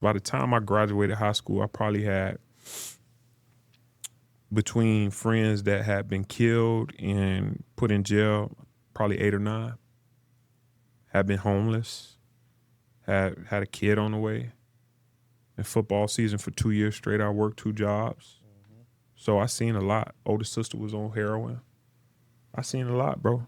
By the time I graduated high school, I probably had between friends that had been killed and put in jail, probably 8 or 9, had been homeless, had a kid on the way. In football season for 2 years straight, I worked 2 jobs. So I seen a lot. Older sister was on heroin. I seen a lot, bro.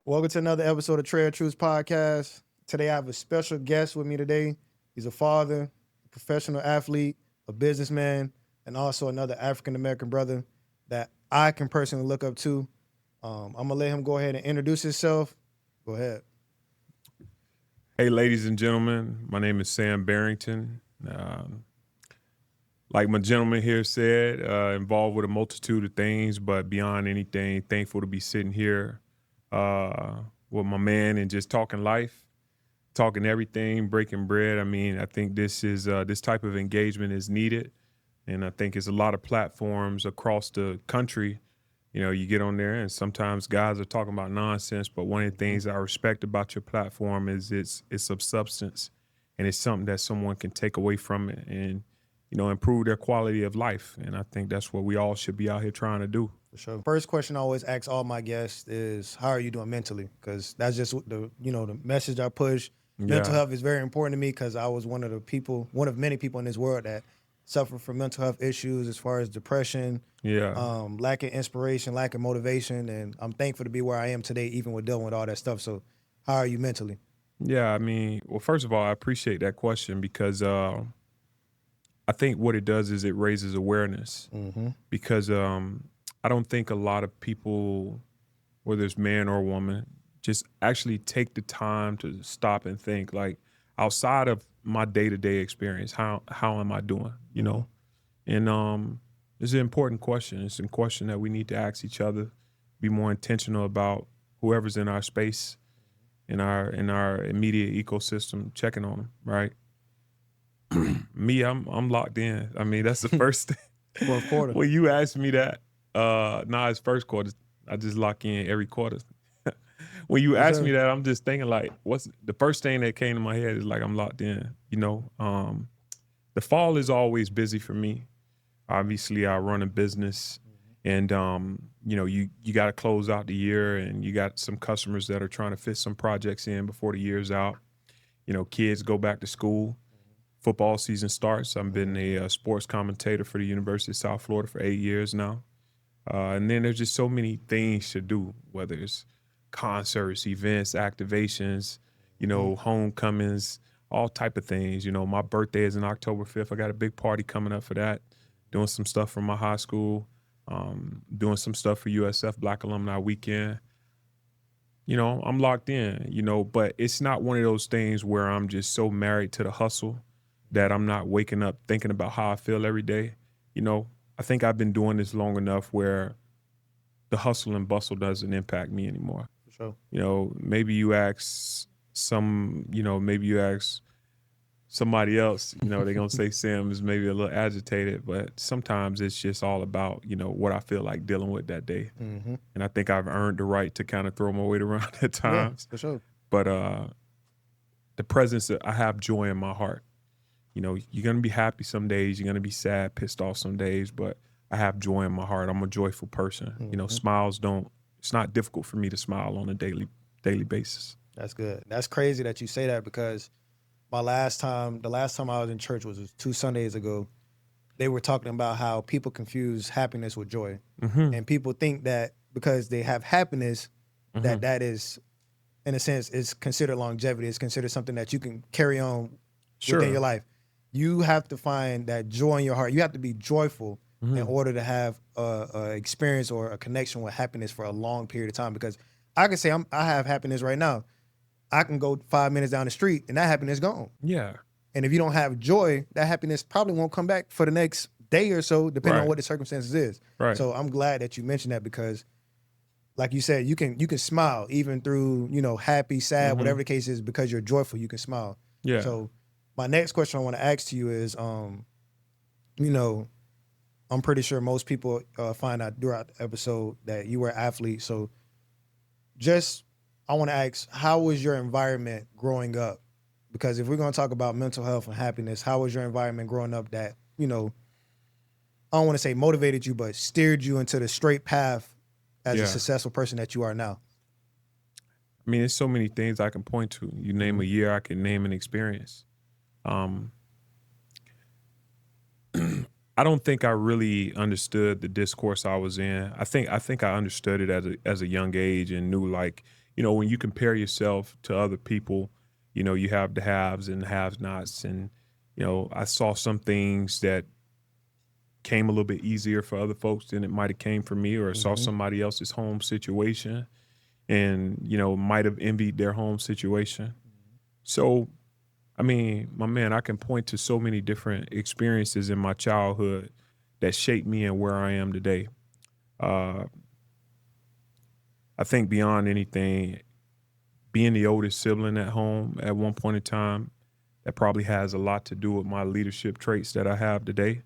Welcome to another episode of Trail Truths Podcast. Today I have a special guest with me today. He's a father, a professional athlete, a businessman, and also another African-American brother that I can personally look up to. I'm going to let him go ahead and introduce himself. Go ahead. Hey, ladies and gentlemen, my name is Sam Barrington. Like my gentleman here said, involved with a multitude of things, but beyond anything, thankful to be sitting here with my man and just talking life, talking everything, breaking bread. I mean, I think this type of engagement is needed, and I think it's a lot of platforms across the country. You know, you get on there and sometimes guys are talking about nonsense, but one of the things I respect about your platform is it's of substance, and it's something that someone can take away from it and, you know, improve their quality of life. And I think that's what we all should be out here trying to do. For sure. First question I always ask all my guests is, how are you doing mentally? Because that's just the message I push. Mental health is very important to me because I was one of many people in this world that suffer from mental health issues as far as depression, lack of inspiration, lack of motivation. And I'm thankful to be where I am today, even with dealing with all that stuff. So how are you mentally? Yeah, I mean, well, first of all, I appreciate that question because I think what it does is it raises awareness because I don't think a lot of people, whether it's man or woman, just actually take the time to stop and think, like, outside of my day-to-day experience, how am I doing, you know? And it's an important question. It's a question that we need to ask each other, be more intentional about whoever's in our space, in our immediate ecosystem, checking on them, right? Me, I'm locked in. I mean, that's the first thing. Fourth quarter. When you ask me that, it's first quarter. I just lock in every quarter. When you ask me that, I'm just thinking like, what's the first thing that came to my head is like, I'm locked in, you know? The fall is always busy for me. Obviously, I run a business and, you know, you got to close out the year and you got some customers that are trying to fit some projects in before the year's out. You know, kids go back to school. Football season starts. I've been a sports commentator for the University of South Florida for 8 years now. And then there's just so many things to do, whether it's concerts, events, activations, you know, homecomings, all type of things. You know, my birthday is on October 5th. I got a big party coming up for that, doing some stuff for my high school, doing some stuff for USF Black Alumni Weekend. You know, I'm locked in, you know, but it's not one of those things where I'm just so married to the hustle that I'm not waking up thinking about how I feel every day. You know, I think I've been doing this long enough where the hustle and bustle doesn't impact me anymore. For sure. You know, maybe you ask somebody else, you know, they're going to say Sam is maybe a little agitated, but sometimes it's just all about, you know, what I feel like dealing with that day. And I think I've earned the right to kind of throw my weight around at times. Yeah, for sure. But the presence, I have joy in my heart. You know, you're going to be happy some days, you're going to be sad, pissed off some days, but I have joy in my heart. I'm a joyful person. You know, it's not difficult for me to smile on a daily basis. That's good. That's crazy that you say that because the last time I was in church was 2 Sundays ago. They were talking about how people confuse happiness with joy. And people think that because they have happiness, that is, in a sense, is considered longevity. It's considered something that you can carry on within your life. You have to find that joy in your heart. You have to be joyful in order to have a experience or a connection with happiness for a long period of time. Because I can say I have happiness right now. I can go 5 minutes down the street and that happiness is gone. Yeah. And if you don't have joy, that happiness probably won't come back for the next day or so, depending on what the circumstances is. Right. So I'm glad that you mentioned that because, like you said, you can smile even through, you know, happy, sad, whatever the case is, because you're joyful, you can smile. Yeah. So my next question I want to ask to you is, you know, I'm pretty sure most people find out throughout the episode that you were an athlete. So just, I want to ask, how was your environment growing up? Because if we're going to talk about mental health and happiness, how was your environment growing up that, I don't want to say motivated you, but steered you into the straight path as a successful person that you are now? I mean, there's so many things I can point to. You name a year, I can name an experience. I don't think I really understood the discourse I was in. I think I understood it as a young age and knew, like, when you compare yourself to other people, you have the haves and the have-nots, and I saw some things that came a little bit easier for other folks than it might have came for me, or saw somebody else's home situation and might have envied their home situation. So, I mean, my man, I can point to so many different experiences in my childhood that shaped me and where I am today. I think beyond anything, being the oldest sibling at home at one point in time, that probably has a lot to do with my leadership traits that I have today.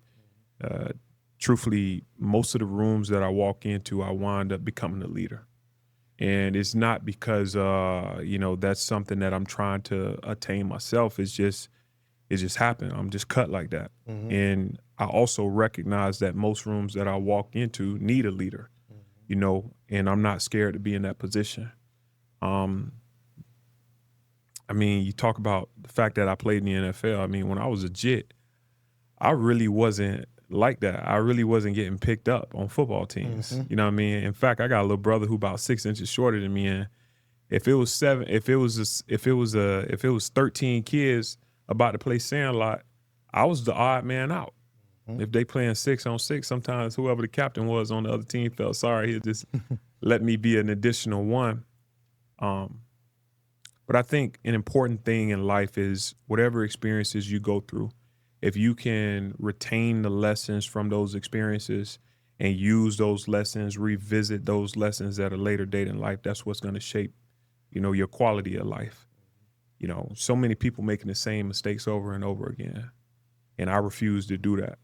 Truthfully, most of the rooms that I walk into, I wind up becoming a leader. And it's not because, that's something that I'm trying to attain myself. It just happened. I'm just cut like that. And I also recognize that most rooms that I walk into need a leader, and I'm not scared to be in that position. I mean, you talk about the fact that I played in the NFL. I mean, when I was a jit, I really wasn't like that. I really wasn't getting picked up on football teams. You know what I mean? In fact, I got a little brother who about 6 inches shorter than me, and if it was 13 kids about to play Sandlot, I was the odd man out. If they playing 6-on-6, sometimes whoever the captain was on the other team felt sorry. He'd just let me be an additional one. But I think an important thing in life is whatever experiences you go through, if you can retain the lessons from those experiences and use those lessons, revisit those lessons at a later date in life, that's what's going to shape, your quality of life. So many people making the same mistakes over and over again, and I refuse to do that.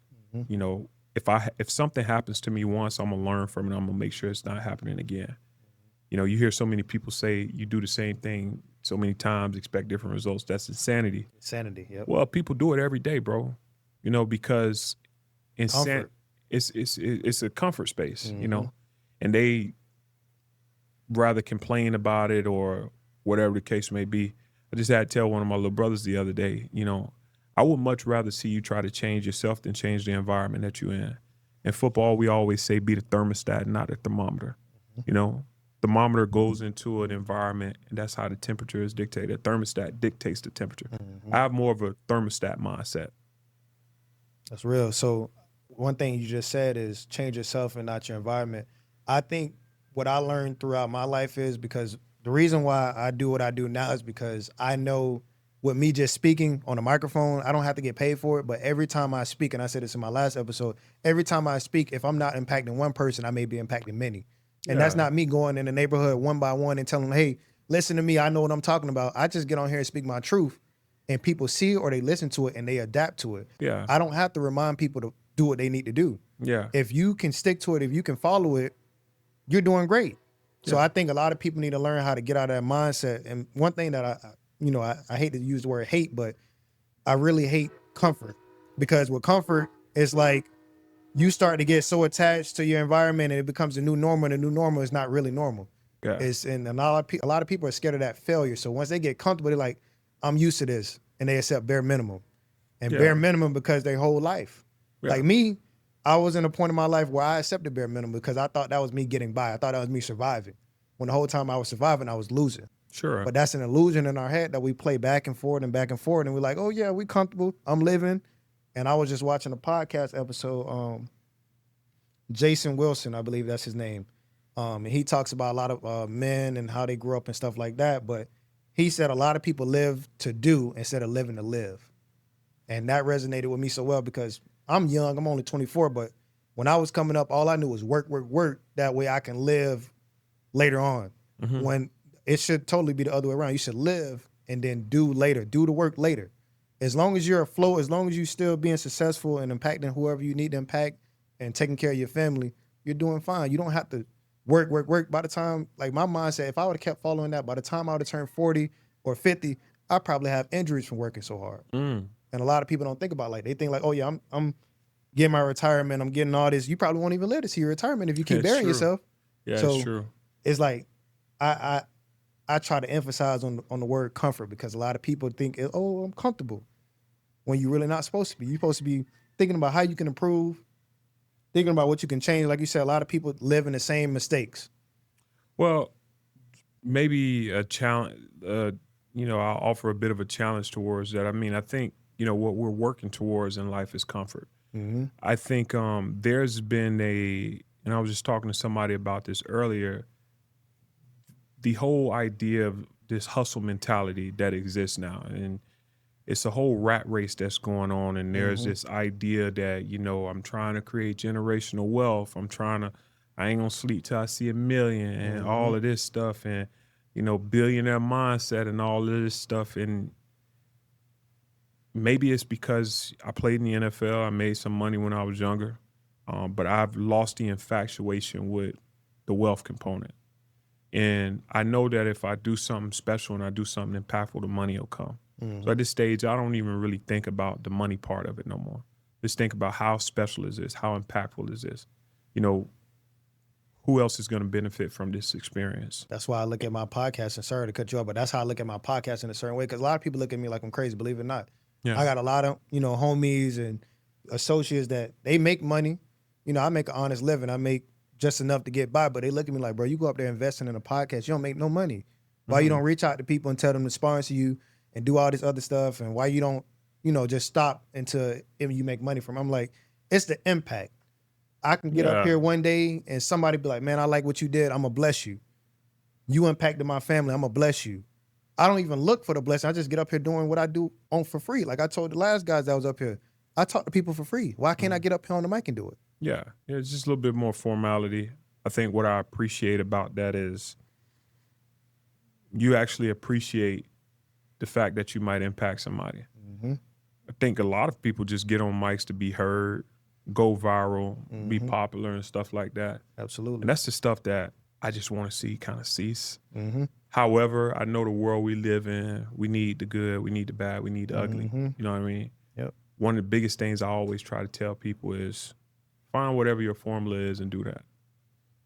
If something happens to me once, I'm gonna learn from it. I'm gonna make sure it's not happening again. You hear so many people say you do the same thing so many times, expect different results. That's insanity. Insanity, yep. Well, people do it every day, bro. Because Comfort. It's a comfort space, and they rather complain about it or whatever the case may be. I just had to tell one of my little brothers the other day, I would much rather see you try to change yourself than change the environment that you're in. In football, we always say be the thermostat, not the thermometer. Thermometer goes into an environment, and that's how the temperature is dictated. A thermostat dictates the temperature. I have more of a thermostat mindset. That's real. So one thing you just said is change yourself and not your environment. I think what I learned throughout my life is, because the reason why I do what I do now is because I know with me just speaking on a microphone, I don't have to get paid for it. But every time I speak, and I said this in my last episode, every time I speak, if I'm not impacting one person, I may be impacting many. And that's not me going in the neighborhood one by one and telling them, hey, listen to me, I know what I'm talking about. I just get on here and speak my truth, and people see it or they listen to it and they adapt to it. Yeah. I don't have to remind people to do what they need to do. Yeah. If you can stick to it, if you can follow it, you're doing great. So I think a lot of people need to learn how to get out of that mindset. And one thing that I hate to use the word hate, but I really hate comfort, because with comfort, it's like you start to get so attached to your environment and it becomes the new normal, and the new normal is not really normal. Yeah. And a lot of people are scared of that failure. So once they get comfortable, they're like, I'm used to this, and they accept bare minimum. And bare minimum because their whole life. Yeah. Like me, I was in a point in my life where I accepted bare minimum because I thought that was me getting by. I thought that was me surviving. When the whole time I was surviving, I was losing. Sure. But that's an illusion in our head that we play back and forth, and we're like, oh yeah, we comfortable, I'm living. And I was just watching a podcast episode, Jason Wilson, I believe that's his name. And he talks about a lot of men and how they grew up and stuff like that. But he said a lot of people live to do instead of living to live. And that resonated with me so well, because I'm young, I'm only 24, but when I was coming up, all I knew was work, work, work. That way I can live later on. When it should totally be the other way around. You should live and then do later, do the work later. As long as you're afloat, as long as you're still being successful and impacting whoever you need to impact, and taking care of your family, you're doing fine. You don't have to work, work, work. By the time, like my mindset, if I would have kept following that, by the time I would have turned 40 or 50, I probably have injuries from working so hard. Mm. And a lot of people don't think about, like, they think like, oh yeah, I'm getting my retirement, I'm getting all this. You probably won't even live to see your retirement if you keep It's burying true. yourself. Yeah, So it's true. it's like I try to emphasize on the word comfort, because a lot of people think, oh, I'm comfortable, when you're really not supposed to be. You're supposed to be thinking about how you can improve, thinking about what you can change. Like you said, a lot of people live in the same mistakes. Well, maybe a challenge. I'll offer a bit of a challenge towards that. I mean, I think what we're working towards in life is comfort. Mm-hmm. I think there's been and I was just talking to somebody about this earlier. The whole idea of this hustle mentality that exists now, and it's a whole rat race that's going on, and there's Mm-hmm. this idea that I'm trying to create generational wealth. I ain't gonna sleep till I see 1 million, and Mm-hmm. all of this stuff, and billionaire mindset and all of this stuff. And maybe it's because I played in the NFL. I made some money when I was younger, but I've lost the infatuation with the wealth component. And I know that if I do something special and I do something impactful, the money will come. So at Mm-hmm. this stage, I don't even really think about the money part of it no more. Just think about how special is this? How impactful is this? You know, who else is going to benefit from this experience? That's why I look at my podcast, and sorry to cut you off, but that's how I look at my podcast in a certain way. Because a lot of people look at me like I'm crazy, believe it or not. Yeah. I got a lot of, homies and associates that they make money. I make an honest living. I make just enough to get by, but they look at me like, bro, you go up there investing in a podcast, you don't make no money. Why you don't reach out to people and tell them to sponsor you and do all this other stuff? And why you don't, just stop until you make money from it? I'm like, it's the impact. I can get up Yeah. here one day and somebody be like, man, I like what you did. I'm going to bless you. You impacted my family. I'm going to bless you. I don't even look for the blessing. I just get up here doing what I do for free. Like I told the last guys that was up here, I talk to people for free. Why can't I get up here on the mic and do it? Yeah. It's just a little bit more formality. I think what I appreciate about that is you actually appreciate the fact that you might impact somebody. Mm-hmm. I think a lot of people just get on mics to be heard, go viral, be Mm-hmm. popular and stuff like that. Absolutely. And that's the stuff that I just want to see kind of cease. Mm-hmm. However, I know the world we live in, we need the good, we need the bad, we need the ugly. Mm-hmm. You know what I mean? Yep. One of the biggest things I always try to tell people is find whatever your formula is and do that.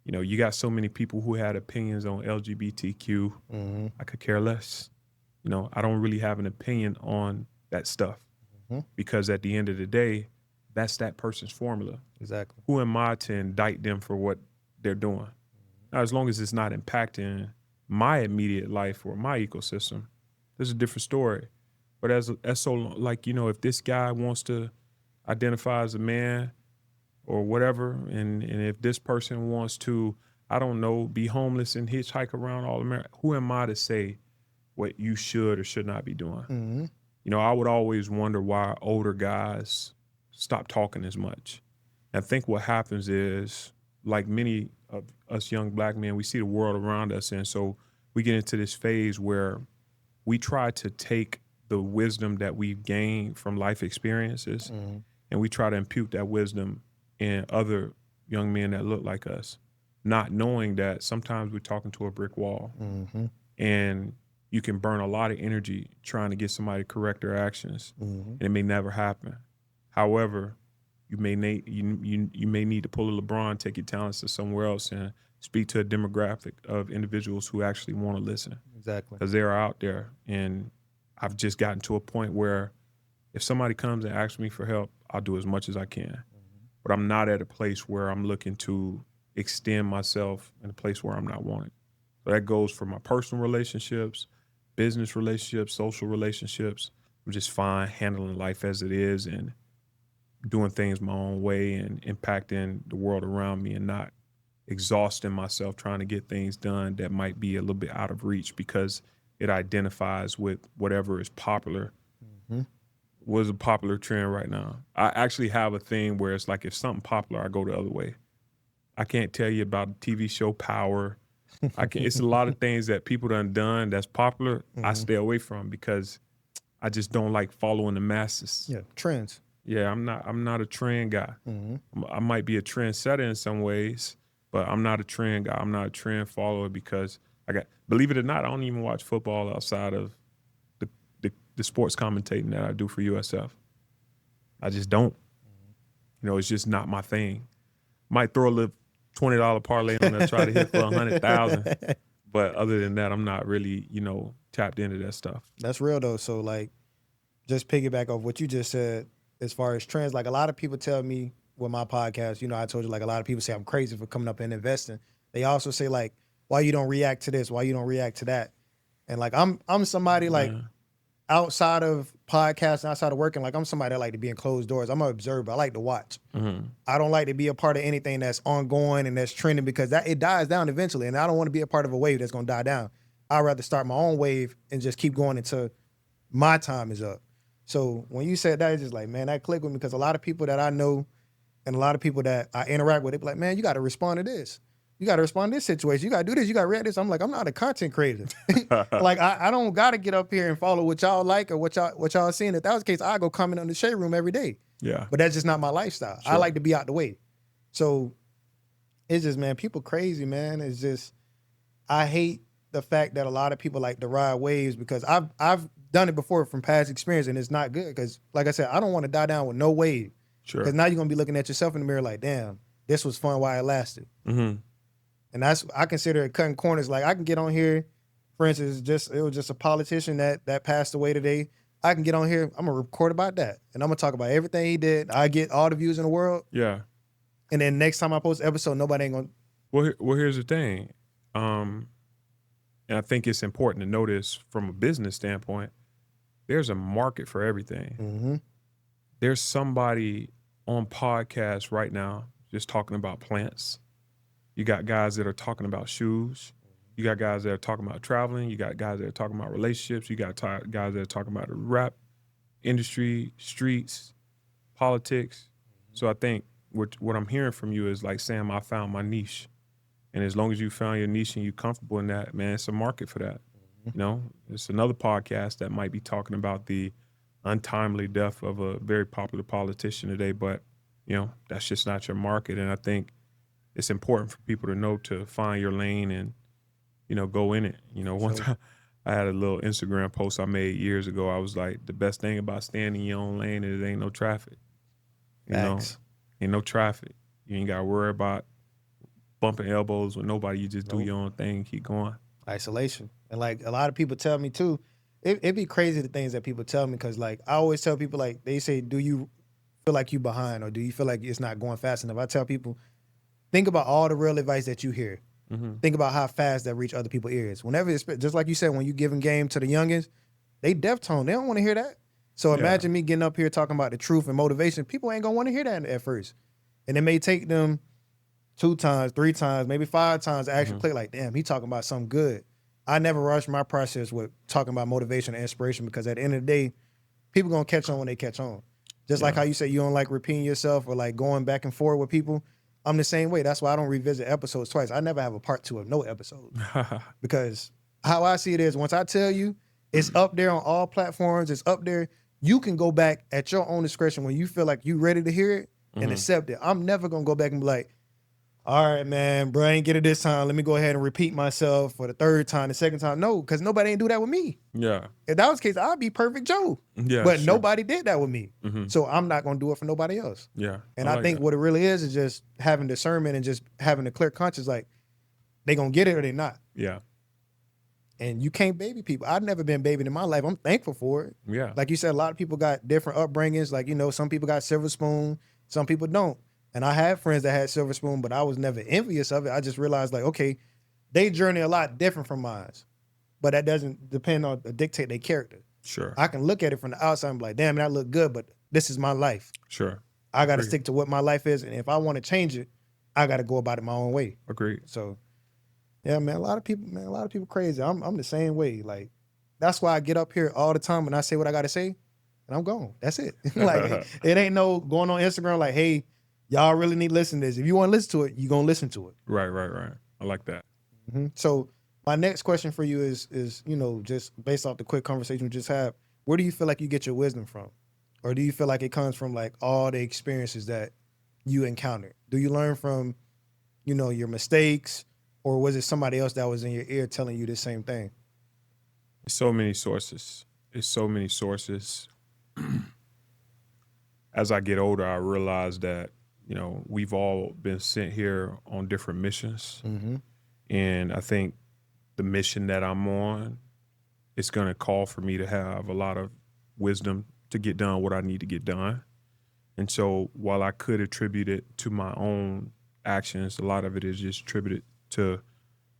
You got so many people who had opinions on LGBTQ. Mm-hmm. I could care less. I don't really have an opinion on that stuff because at the end of the day, that's that person's formula. Exactly. Who am I to indict them for what they're doing? Now, as long as it's not impacting my immediate life or my ecosystem, there's a different story. But as so like, if this guy wants to identify as a man or whatever, and if this person wants to, I don't know, be homeless and hitchhike around all America, who am I to say what you should or should not be doing? Mm-hmm. I would always wonder why older guys stop talking as much. And I think what happens is, like many of us young black men, we see the world around us. And so we get into this phase where we try to take the wisdom that we've gained from life experiences and we try to impute that wisdom in other young men that look like us, not knowing that sometimes we're talking to a brick wall. Mm-hmm. And you can burn a lot of energy trying to get somebody to correct their actions, and it may never happen. However, you may need you may need to pull a LeBron, take your talents to somewhere else, and speak to a demographic of individuals who actually want to listen. Exactly. Because they're out there, and I've just gotten to a point where if somebody comes and asks me for help, I'll do as much as I can. But I'm not at a place where I'm looking to extend myself in a place where I'm not wanted. So that goes for my personal relationships, business relationships, social relationships. I'm just fine handling life as it is and doing things my own way and impacting the world around me and not exhausting myself trying to get things done that might be a little bit out of reach because it identifies with whatever is popular. What is a popular trend right now? I actually have a thing where it's like if something popular, I go the other way. I can't tell you about the TV show Power. It's a lot of things that people done that's popular. I stay away from because I just don't like following the masses. Yeah. Trends. Yeah, I'm not a trend guy. I might be a trendsetter in some ways, but I'm not a trend guy. I'm not a trend follower because believe it or not, I don't even watch football outside of the sports commentating that I do for USF. I just don't. It's just not my thing. Might throw a little $20 parlay on there, try to hit for 100,000. But other than that, I'm not really, tapped into that stuff. That's real though. So like, just piggyback off what you just said, as far as trends, like a lot of people tell me with my podcast, I told you like a lot of people say I'm crazy for coming up and investing. They also say like, why you don't react to this? Why you don't react to that? And like, I'm somebody like outside of podcasting, outside of working, like I'm somebody that like to be in closed doors. I'm an observer. I like to watch. I don't like to be a part of anything that's ongoing and that's trending because it dies down eventually. And I don't want to be a part of a wave that's going to die down. I'd rather start my own wave and just keep going until my time is up. So when you said that, it's just like, man, that clicked with me because a lot of people that I know and a lot of people that I interact with, they be like, man, you got to respond to this. You got to respond to this situation. You got to do this. You got to react this. I'm like, I'm not a content creator. Like, I don't got to get up here and follow what y'all like or what y'all seeing. If that was the case, I go comment on the shade room every day. Yeah. But that's just not my lifestyle. Sure. I like to be out the way. So it's just, man, people crazy, man. It's just, I hate the fact that a lot of people like to ride waves because I've done it before from past experience and it's not good because, like I said, I don't want to die down with no wave. Sure. Because now you're going to be looking at yourself in the mirror like, damn, this was fun while it lasted. And I consider it cutting corners. Like I can get on here, for instance, it was just a politician that passed away today. I can get on here, I'm going to record about that. And I'm going to talk about everything he did. I get all the views in the world. Yeah. And then next time I post an episode, nobody ain't going to. Well, here's the thing. And I think it's important to notice from a business standpoint, there's a market for everything. There's somebody on podcasts right now just talking about plants. You got guys that are talking about shoes. You got guys that are talking about traveling. You got guys that are talking about relationships. You got guys that are talking about the rap industry, streets, politics. So I think what I'm hearing from you is like, Sam, I found my niche. And as long as you found your niche and you're comfortable in that, man, it's a market for that. It's another podcast that might be talking about the untimely death of a very popular politician today, but, that's just not your market. And I think it's important for people to know to find your lane and, go in it. One time I had a little Instagram post I made years ago. I was like, the best thing about staying in your own lane is there ain't no traffic. Ain't no traffic. You ain't got to worry about bumping elbows with nobody. You just do your own thing and keep going. Isolation. And like a lot of people tell me too, it'd be crazy the things that people tell me because like I always tell people like they say, do you feel like you behind or do you feel like it's not going fast enough? I tell people, think about all the real advice that you hear. Think about how fast that reach other people's ears. Whenever it's just like you said, when you giving game to the youngins, they deaf tone. They don't want to hear that. So imagine me getting up here talking about the truth and motivation. People ain't gonna want to hear that at first. And it may take them 2 times, 3 times, maybe 5 times to actually click like, damn, he talking about something good. I never rush my process with talking about motivation and inspiration because at the end of the day, people gonna catch on when they catch on. Just like how you say you don't like repeating yourself or like going back and forth with people. I'm the same way. That's why I don't revisit episodes twice. I never have a part 2 of no episode. Because how I see it is once I tell you, it's up there on all platforms, it's up there. You can go back at your own discretion when you feel like you ready to hear it and accept it. I'm never gonna go back and be like, all right, man, bro, I ain't get it this time. Let me go ahead and repeat myself for the 3rd time, the 2nd time. No, because nobody ain't do that with me. Yeah. If that was the case, I'd be perfect Joe. Yeah. But nobody did that with me. So I'm not going to do it for nobody else. Yeah. And I think what it really is just having discernment and just having a clear conscience, like, they going to get it or they not. Yeah. And you can't baby people. I've never been babied in my life. I'm thankful for it. Yeah. Like you said, a lot of people got different upbringings. Like, some people got silver spoon, some people don't. And I had friends that had silver spoon, but I was never envious of it. I just realized, like, okay, they journey a lot different from mine. But that doesn't depend on dictate their character. Sure. I can look at it from the outside and be like, damn, that look good, but this is my life. Sure. I got to stick to what my life is. And if I want to change it, I got to go about it my own way. Agreed. So, yeah, man, a lot of people crazy. I'm the same way. Like, that's why I get up here all the time and I say what I got to say and I'm gone. That's it. Like, it ain't no going on Instagram like, hey, y'all really need to listen to this. If you want to listen to it, you're going to listen to it. Right. I like that. So my next question for you is, just based off the quick conversation we just had, where do you feel like you get your wisdom from? Or do you feel like it comes from like all the experiences that you encountered? Do you learn from, your mistakes, or was it somebody else that was in your ear telling you the same thing? So many sources. It's so many sources. As I get older, I realize that, we've all been sent here on different missions. Mm-hmm. And I think the mission that I'm on is going to call for me to have a lot of wisdom to get done what I need to get done. And so while I could attribute it to my own actions, a lot of it is just attributed to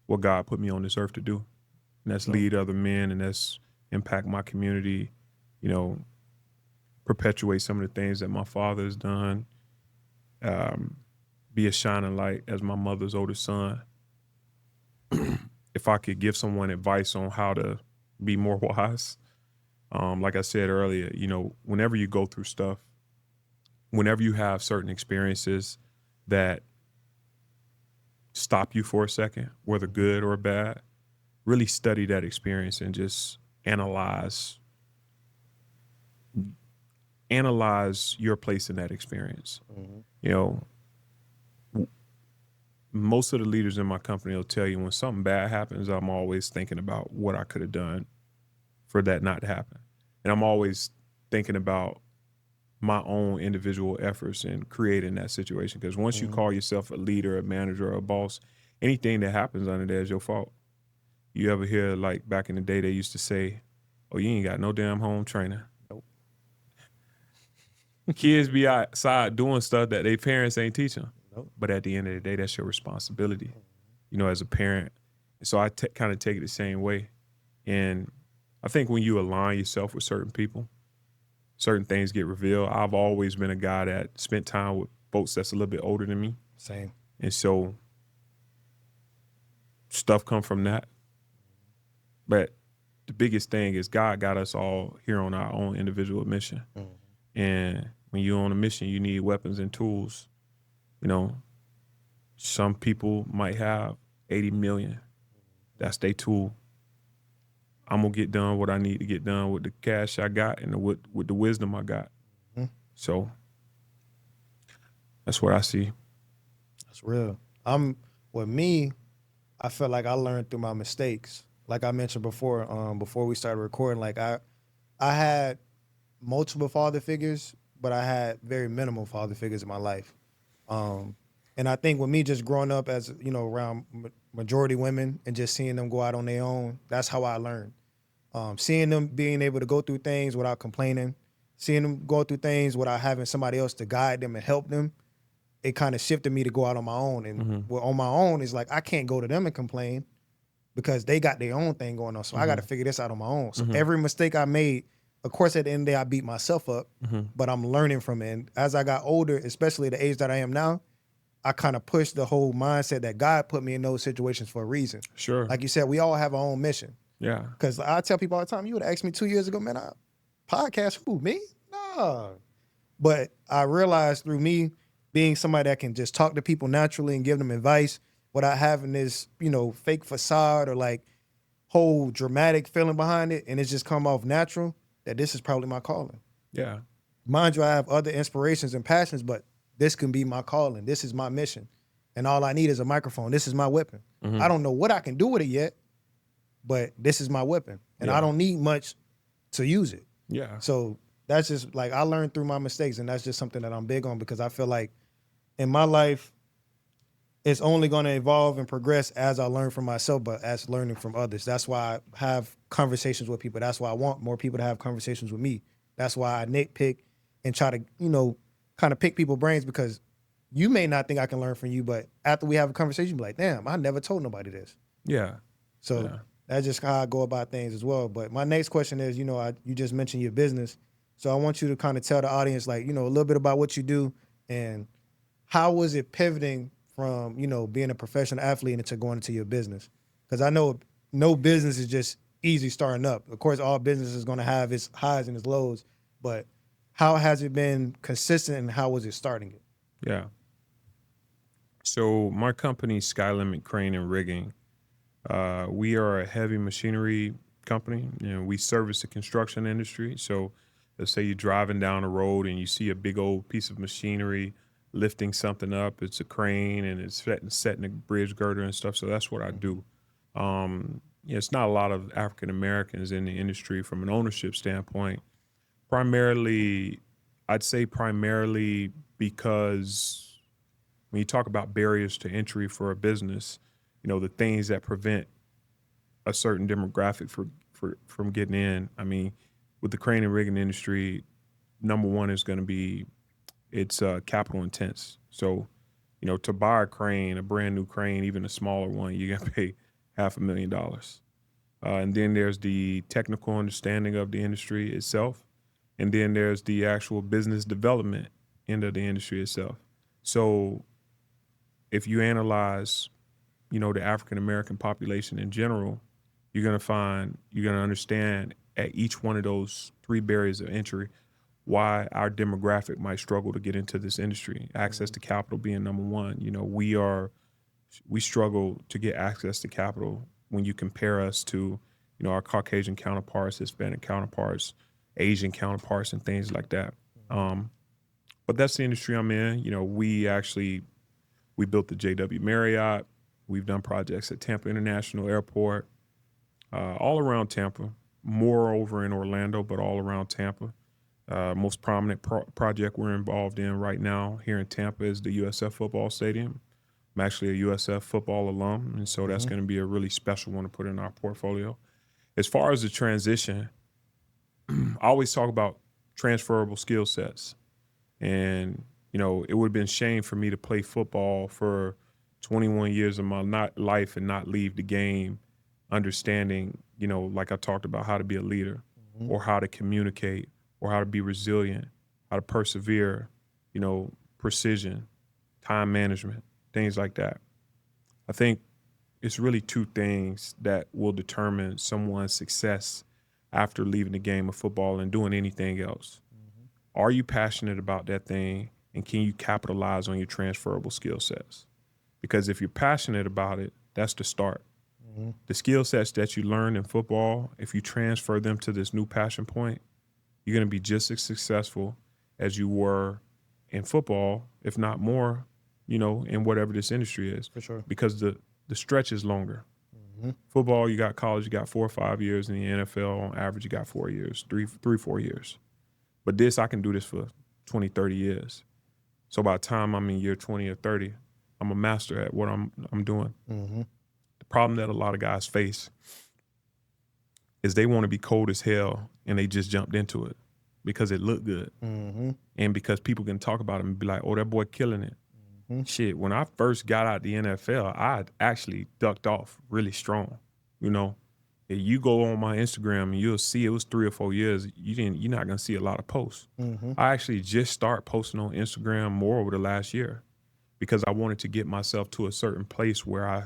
what God put me on this earth to do. And that's lead other men, and that's impact my community, perpetuate some of the things that my father has done, be a shining light as my mother's oldest son. If I could give someone advice on how to be more wise, like I said earlier, whenever you go through stuff, whenever you have certain experiences that stop you for a second, whether good or bad, really study that experience and just analyze your place in that experience. Mm-hmm. Most of the leaders in my company will tell you when something bad happens, I'm always thinking about what I could have done for that not to happen. And I'm always thinking about my own individual efforts in creating that situation. Because once you call yourself a leader, a manager, or a boss, anything that happens under there is your fault. You ever hear, like back in the day, they used to say, "Oh, you ain't got no damn home trainer." Nope. Kids be outside doing stuff that their parents ain't teaching. Nope. But at the end of the day, that's your responsibility, as a parent. So I kind of take it the same way. And I think when you align yourself with certain people, certain things get revealed. I've always been a guy that spent time with folks that's a little bit older than me. Same. And so stuff come from that. But the biggest thing is God got us all here on our own individual mission. And when you're on a mission, you need weapons and tools. Some people might have 80 million. That's their tool. I'm going to get done what I need to get done with the cash I got and with the wisdom I got. So that's what I see. That's real. With me, I felt like I learned through my mistakes. Like I mentioned before we started recording, like I had multiple father figures, but I had very minimal father figures in my life. And I think with me just growing up as, around majority women and just seeing them go out on their own, that's how I learned. Seeing them being able to go through things without complaining, seeing them go through things without having somebody else to guide them and help them, it kind of shifted me to go out on my own. And on my own is like, I can't go to them and complain because they got their own thing going on. So I got to figure this out on my own. So every mistake I made, of course, at the end of the day, I beat myself up, but I'm learning from it. And as I got older, especially the age that I am now, I kind of pushed the whole mindset that God put me in those situations for a reason. Sure. Like you said, we all have our own mission. Yeah. Because I tell people all the time, you would have asked me 2 years ago, man, podcast who, me? No. But I realized through me being somebody that can just talk to people naturally and give them advice without having this, fake facade or like whole dramatic feeling behind it, and it's just come off natural, that this is probably my calling. Yeah. Mind you, I have other inspirations and passions, but this can be my calling. This is my mission. And all I need is a microphone. This is my weapon. I don't know what I can do with it yet, but this is my weapon. And I don't need much to use it. Yeah. So that's just like, I learned through my mistakes, and that's just something that I'm big on, because I feel like in my life, it's only going to evolve and progress as I learn from myself, but as learning from others. That's why I have conversations with people. That's why I want more people to have conversations with me. That's why I nitpick and try to, kind of pick people's brains, because you may not think I can learn from you, but after we have a conversation, you be like, damn, I never told nobody this. Yeah. So that's just how I go about things as well. But my next question is, you just mentioned your business. So I want you to kind of tell the audience, like, a little bit about what you do and how was it pivoting from, being a professional athlete into going into your business? Because I know no business is just easy starting up. Of course, all business is going to have its highs and its lows, but how has it been consistent, and how was it starting it? Yeah. So my company, Sky Limit Crane and Rigging, we are a heavy machinery company. We service the construction industry. So Let's say you're driving down the road and you see a big old piece of machinery lifting something up. It's a crane and it's setting a bridge girder and stuff. So that's what I do. It's not a lot of African Americans in the industry from an ownership standpoint. Primarily, I'd say primarily because when you talk about barriers to entry for a business, the things that prevent a certain demographic from getting in. I mean, with the crane and rigging industry, number one is going to be it's capital intense. So, to buy a crane, a brand new crane, even a smaller one, you got to pay $500,000. And then there's the technical understanding of the industry itself. And then there's the actual business development end of the industry itself. So if you analyze, the African American population in general, you're going to understand at each one of those three barriers of entry why our demographic might struggle to get into this industry. Access to capital being number one. We struggle to get access to capital when you compare us to, our Caucasian counterparts, Hispanic counterparts, Asian counterparts, and things like that. But that's the industry I'm in. We built the JW Marriott. We've done projects at Tampa International Airport, all around Tampa, more over in Orlando, but all around Tampa. Most prominent project we're involved in right now here in Tampa is the USF football stadium. I'm actually a USF football alum, and so that's going to be a really special one to put in our portfolio. As far as the transition, I always talk about transferable skill sets. And, it would have been shame for me to play football for 21 years of my life and not leave the game understanding, like I talked about, how to be a leader or how to communicate or how to be resilient, how to persevere, precision, time management, things like that. I think it's really two things that will determine someone's success after leaving the game of football and doing anything else. Are you passionate about that thing, and can you capitalize on your transferable skill sets? Because if you're passionate about it, that's the start. The skill sets that you learn in football, if you transfer them to this new passion point, you're going to be just as successful as you were in football, if not more, in whatever this industry is. For sure. Because the stretch is longer. Football, you got college, you got 4 or 5 years. In the NFL, on average, you got 4 years, 4 years. But this, I can do this for 20, 30 years. So by the time I'm in year 20 or 30, I'm a master at what I'm doing. The problem that a lot of guys face is they want to be cold as hell and they just jumped into it because it looked good. And because people can talk about him and be like, oh, that boy killing it. Shit, when I first got out the NFL, I actually ducked off really strong. If you go on my Instagram and you'll see it was 3 or 4 years, you're not gonna see a lot of posts. I actually just started posting on Instagram more over the last year because I wanted to get myself to a certain place where I,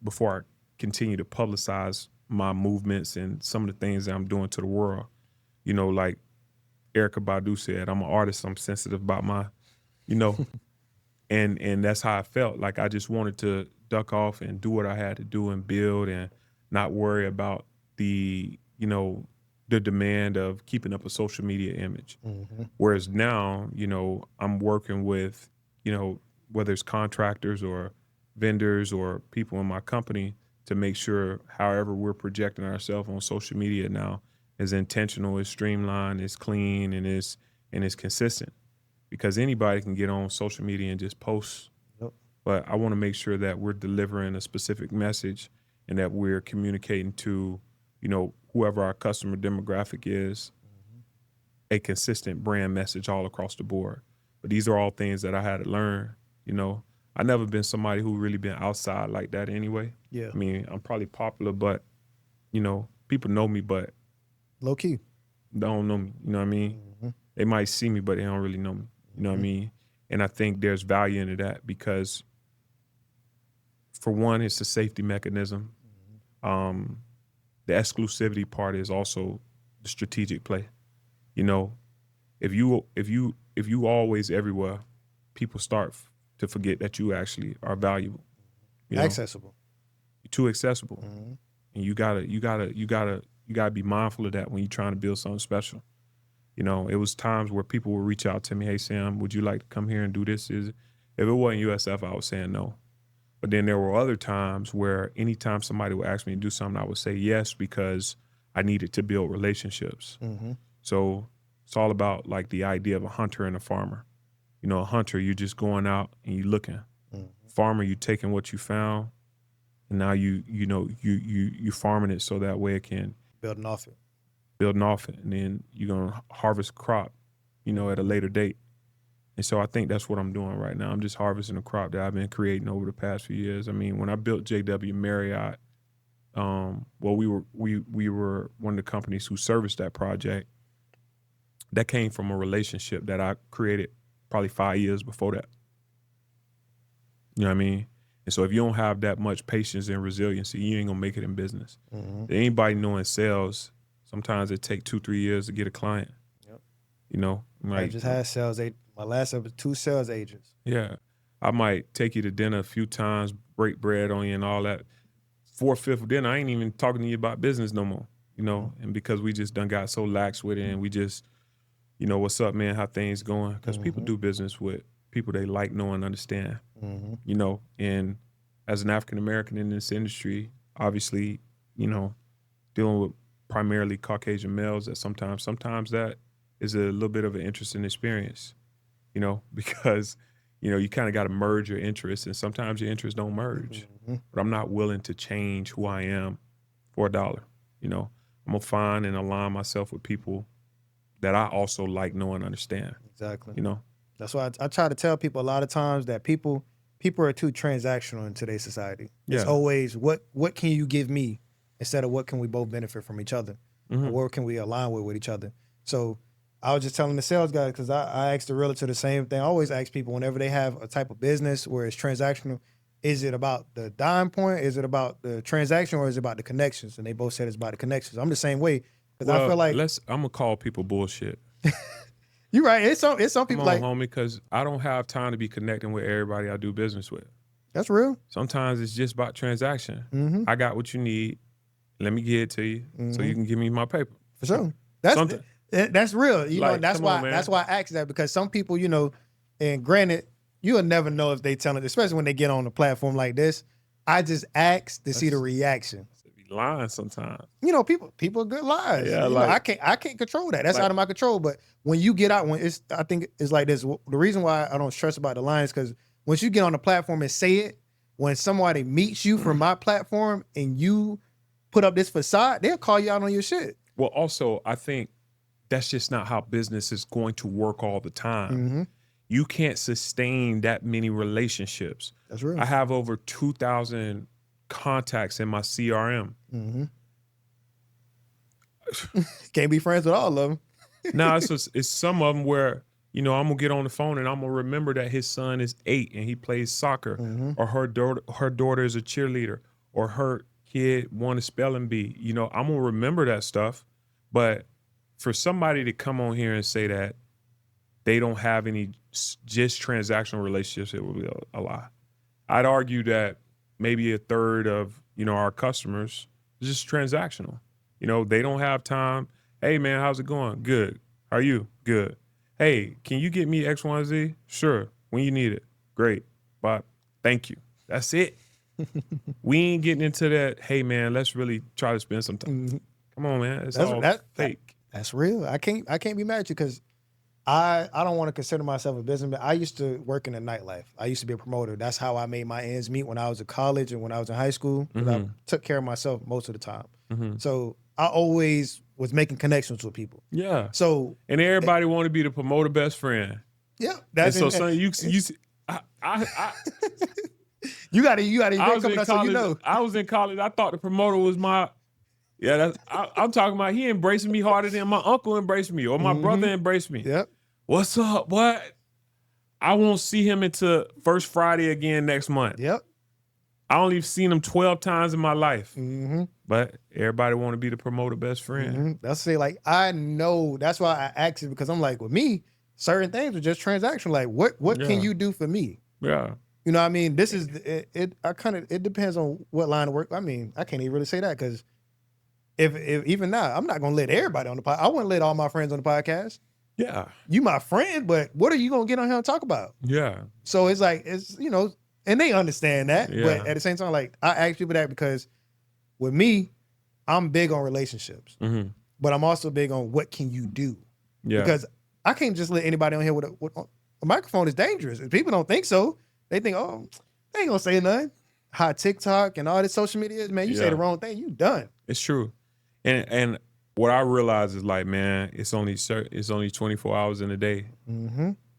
before I continue to publicize my movements and some of the things that I'm doing to the world. Like Erykah Badu said, I'm an artist, I'm sensitive about my, and that's how I felt. Like I just wanted to duck off and do what I had to do and build and not worry about the demand of keeping up a social media image. Whereas now, I'm working with, whether it's contractors or vendors or people in my company to make sure however we're projecting ourselves on social media now is intentional, is streamlined, is clean, and is consistent. Because anybody can get on social media and just post. But I want to make sure that we're delivering a specific message and that we're communicating to, whoever our customer demographic is, a consistent brand message all across the board. But these are all things that I had to learn. I've never been somebody who really been outside like that anyway. Yeah. I mean, I'm probably popular, but, people know me, but low key. They don't know me. You know what I mean? They might see me, but they don't really know me. You know what I mean? And I think there's value into that because, for one, it's a safety mechanism. The exclusivity part is also the strategic play. If you always everywhere, people start to forget that you actually are valuable. Accessible. You're too accessible, and you gotta be mindful of that when you're trying to build something special. You know, it was times where people would reach out to me, hey, Sam, would you like to come here and do this? If it wasn't USF, I was saying no. But then there were other times where anytime somebody would ask me to do something, I would say yes because I needed to build relationships. Mm-hmm. So it's all about like the idea of a hunter and a farmer. You know, a hunter, you're just going out and you're looking. Mm-hmm. Farmer, you taking what you found, and now you farming it so that way it can Building off it, and then you're gonna harvest crop, you know, at a later date. And so I think that's what I'm doing right now. I'm just harvesting a crop that I've been creating over the past few years. I mean, when I built JW Marriott, we were one of the companies who serviced that project. That came from a relationship that I created probably 5 years before that. You know what I mean? And so if you don't have that much patience and resiliency, you ain't gonna make it in business. Mm-hmm. Anybody knowing sales, sometimes it take 2-3 years to get a client. Yep. You know, like, I just had my last ever 2 sales agents. Yeah. I might take you to dinner a few times, break bread on you and all that. 4th, 5th dinner, I ain't even talking to you about business no more, you know? And because we just done got so lax with it and we just, you know, what's up, man, how things going? Because people do business with people they like, know, and understand, you know? And as an African-American in this industry, obviously, you know, dealing with primarily Caucasian males, that sometimes that is a little bit of an interesting experience. You know, because, you know, you kind of got to merge your interests, and sometimes your interests don't merge. But I'm not willing to change who I am for $1. You know, I'm going to find and align myself with people that I also like, know, and understand. Exactly. You know? That's why I try to tell people a lot of times that people are too transactional in today's society. It's always, what can you give me instead of what can we both benefit from each other? Or what can we align with each other? So I was just telling the sales guy, because I asked the realtor the same thing. I always ask people whenever they have a type of business where it's transactional, is it about the dime point? Is it about the transaction, or is it about the connections? And they both said it's about the connections. I'm the same way, because I feel like I'm gonna call people bullshit. You're right. It's some people Come on, like, homie, because I don't have time to be connecting with everybody I do business with. That's real. Sometimes it's just about transaction. I got what you need. Let me give it to you so you can give me my paper. For sure. That's real. You know, that's why I asked that, because some people, you know, and granted, you'll never know if they tell it, especially when they get on a platform like this. I just ask to see the reaction. Be lying sometimes. You know, people are good liars. Yeah, I can't control that. That's out of my control. But when you get out, I think it's like this. The reason why I don't stress about the lying is because once you get on the platform and say it, when somebody meets you from my platform and you put up this facade, they'll call you out on your shit. Well, also, I think that's just not how business is going to work all the time. You can't sustain that many relationships. That's real. I have over 2,000 contacts in my CRM. Can't be friends with all of them. Now, it's some of them where, you know, I'm going to get on the phone and I'm going to remember that his son is 8 and he plays soccer, or her daughter is a cheerleader, or her kid won a spelling bee. You know, I'm going to remember that stuff. But for somebody to come on here and say that they don't have any just transactional relationships, it would be a lie. I'd argue that maybe a third of, you know, our customers is just transactional. You know, they don't have time. Hey, man, how's it going? Good. How are you? Good. Hey, can you get me X, Y, and Z? Sure. When you need it. Great. But thank you. That's it. We ain't getting into that, hey, man, let's really try to spend some time. Come on, man. It's all fake. That's real. I can't be mad at you, because I don't want to consider myself a businessman. I used to work in the nightlife. I used to be a promoter. That's how I made my ends meet when I was in college and when I was in high school. I took care of myself most of the time. So I always was making connections with people. Yeah. So and everybody want to be the promoter best friend. Yeah. That's and so you you gotta coming up so you know. I was in college. I thought the promoter was my I'm talking about he embracing me harder than my uncle embraced me or my brother embraced me. Yep. What's up? What? I won't see him until First Friday again next month. Yep. I only seen him 12 times in my life. But everybody want to be the promoter best friend. That's it. Like, I know. That's why I asked it, because I'm like, with me, certain things are just transactional. Like, what can you do for me? Yeah. You know what I mean? This is it depends on what line of work. I mean, I can't even really say that, because if even now, I'm not gonna let everybody on the podcast. I wouldn't let all my friends on the podcast. Yeah. You my friend, but what are you gonna get on here and talk about? Yeah. So it's like, it's, you know, and they understand that, Yeah. but at the same time, like, I ask people that because with me, I'm big on relationships, but I'm also big on what can you do? Yeah. Because I can't just let anybody on here with a microphone is dangerous. If people don't think so, they think, oh, they ain't gonna say nothing. How TikTok and all this social media is, man, you say the wrong thing, you done. It's true. And what I realize is like, man, it's only 24 hours in a day.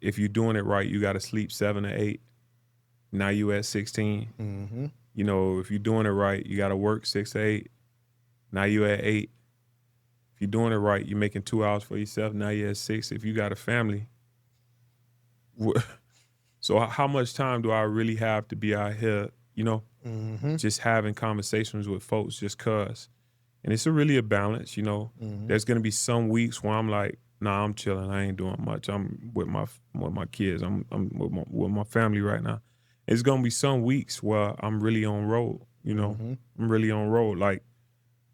If you're doing it right, you got to sleep 7 or 8. Now you at 16. You know, if you're doing it right, you got to work 6 to 8. Now you at 8. If you're doing it right, you're making 2 hours for yourself. Now you're at 6. If you got a family, so how much time do I really have to be out here, you know, just having conversations with folks just cause? And it's really a balance, you know. There's gonna be some weeks where I'm like, nah, I'm chilling. I ain't doing much. I'm with my kids. I'm with my family right now. It's gonna be some weeks where I'm really on road, you know. I'm really on road. Like,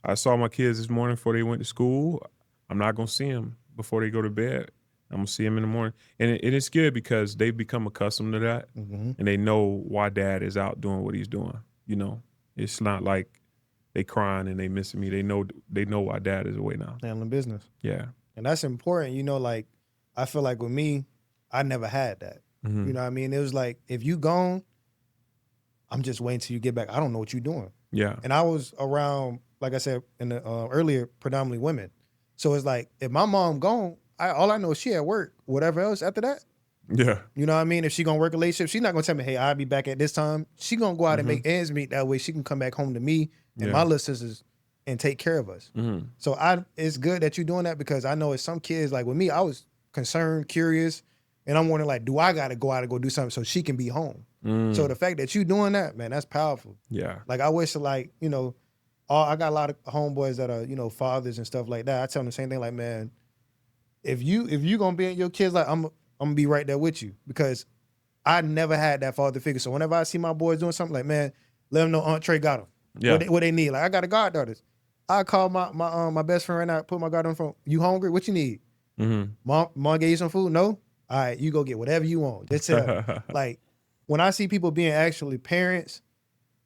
I saw my kids this morning before they went to school. I'm not gonna see them before they go to bed. I'm gonna see them in the morning, and it's good because they've become accustomed to that, and they know why Dad is out doing what he's doing. You know, it's not like they crying and they missing me. They know why Dad is away now. Handling business. Yeah, and that's important. You know, like, I feel like with me, I never had that. You know what I mean? It was like, if you gone, I'm just waiting till you get back. I don't know what you're doing. Yeah, and I was around, like I said in the earlier, predominantly women. So it's like, if my mom gone, all I know is she at work. Whatever else after that, yeah, you know what I mean? If she gonna work a relationship, she's not gonna tell me, hey, I'll be back at this time. She gonna go out and make ends meet. That way she can come back home to me and my little sisters and take care of us. So it's good that you're doing that, because I know it's some kids, like with me, I was concerned, curious, and I'm wondering, like, do I gotta go out and go do something so she can be home? So the fact that you doing that, man, that's powerful. Yeah. Like, I wish, like, you know, I got a lot of homeboys that are, you know, fathers and stuff like that. I tell them the same thing, like, man, if you gonna be in your kids, like, I'm gonna be right there with you, because I never had that father figure. So whenever I see my boys doing something, like, man, let them know Aunt Trey got them. Yeah. What they need. Like, I got a goddaughters. I call my best friend right now, put my god on the phone. You hungry? What you need? Mom gave you some food? No? All right, you go get whatever you want. Just tell. Like, when I see people being actually parents,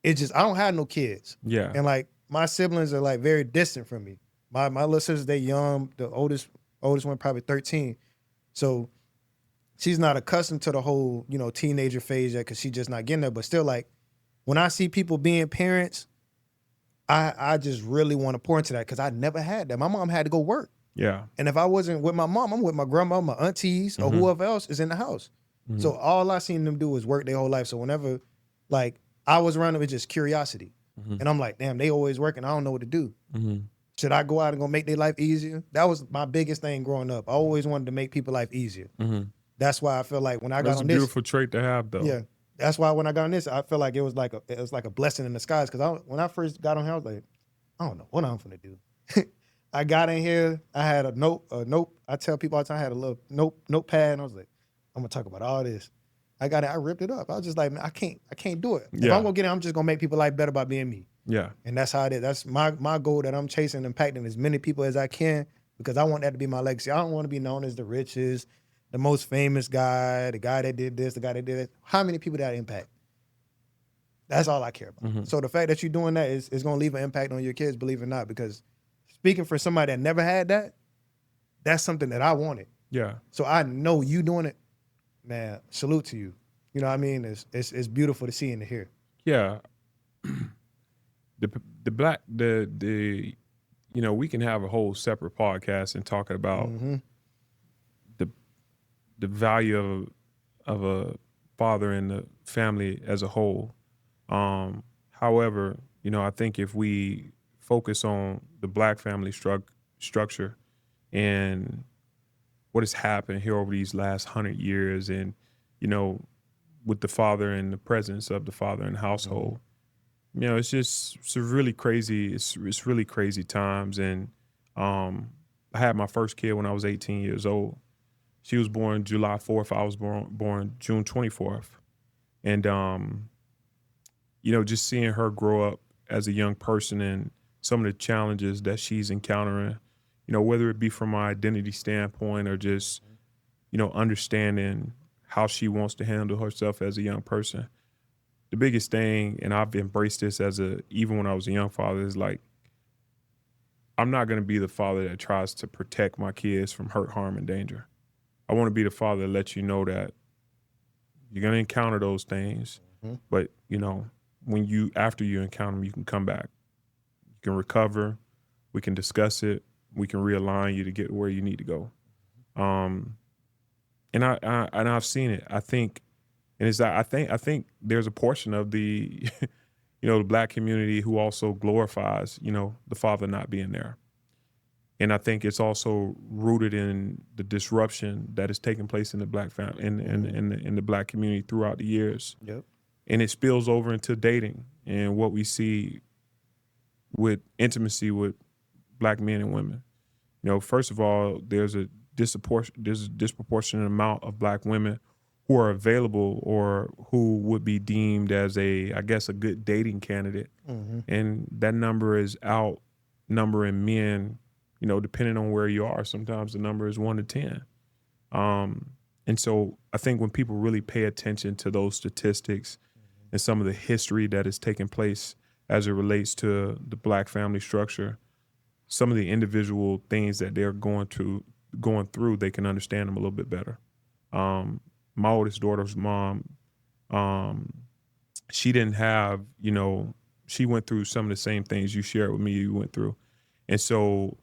it's just, I don't have no kids. Yeah. And like, my siblings are like very distant from me. My little sisters, they young. The oldest one probably 13. So she's not accustomed to the whole, you know, teenager phase yet, because she's just not getting there. But still, like, when I see people being parents, I just really want to pour into that, because I never had that. My mom had to go work. Yeah. And if I wasn't with my mom, I'm with my grandma, my aunties, or whoever else is in the house. So all I seen them do was work their whole life. So whenever, like, I was around them, it's just curiosity. And I'm like, damn, they always working. I don't know what to do. Should I go out and go make their life easier? That was my biggest thing growing up. I always wanted to make people's life easier. That's why I feel like when I got on this, that's a beautiful trait to have, though. Yeah, that's why when I got on this, I feel like it was like a blessing in disguise. Because when I first got on here, I was like, I don't know what I'm gonna do. I got in here, I had a note. I tell people all the time, I had a little notepad, and I was like, I'm gonna talk about all this. I got it. I ripped it up. I was just like, man, I can't do it. If I'm gonna get in, I'm just gonna make people's life better by being me. Yeah. And that's how it is. That's my goal that I'm chasing, impacting as many people as I can, because I want that to be my legacy. I don't want to be known as the richest, the most famous guy, the guy that did this, the guy that did that. How many people that impact? That's all I care about. So the fact that you're doing that is gonna leave an impact on your kids, believe it or not, because speaking for somebody that never had that, that's something that I wanted. Yeah. So I know you doing it, man. Salute to you. You know what I mean? It's beautiful to see and to hear. Yeah. The you know, we can have a whole separate podcast and talking about the value of a father and the family as a whole. However, you know, I think if we focus on the Black family structure and what has happened here over these last 100 years, and, you know, with the father and the presence of the father in the household, you know, it's a really crazy, it's really crazy times. And I had my first kid when I was 18 years old. She was born July 4th. I was born June 24th. And, you know, just seeing her grow up as a young person and some of the challenges that she's encountering, whether it be from an identity standpoint or just, understanding how she wants to handle herself as a young person. The biggest thing, and I've embraced this even when I was a young father, is like, I'm not going to be the father that tries to protect my kids from hurt, harm, and danger. I want to be the father that lets you know that you're going to encounter those things, but after you encounter them, you can come back, you can recover, we can discuss it, we can realign you to get where you need to go. And I've seen it. I think there's a portion of the the Black community who also glorifies the father not being there. And I think it's also rooted in the disruption that is taking place in the Black family in the Black community throughout the years. Yep. And it spills over into dating and what we see with intimacy with Black men and women. First of all, there's a disproportionate amount of Black women who are available or who would be deemed as a good dating candidate. And that number is outnumbering men, depending on where you are. Sometimes the number is 1 to 10. And so I think when people really pay attention to those statistics and some of the history that is taking place as it relates to the Black family structure, some of the individual things that they're going through, they can understand them a little bit better. My oldest daughter's mom, she didn't have, she went through some of the same things you shared with me you went through. And so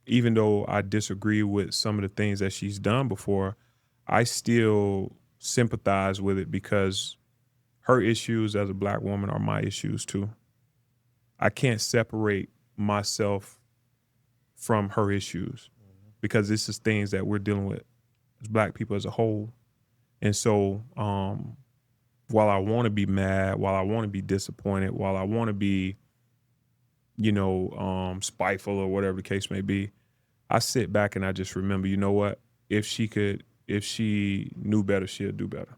even though I disagree with some of the things that she's done before, I still sympathize with it because her issues as a Black woman are my issues too. I can't separate myself from her issues because this is things that we're dealing with as Black people as a whole. And so while I want to be mad, while I want to be disappointed, while I want to be, spiteful or whatever the case may be, I sit back and I just remember, you know what? If she knew better, she'd do better.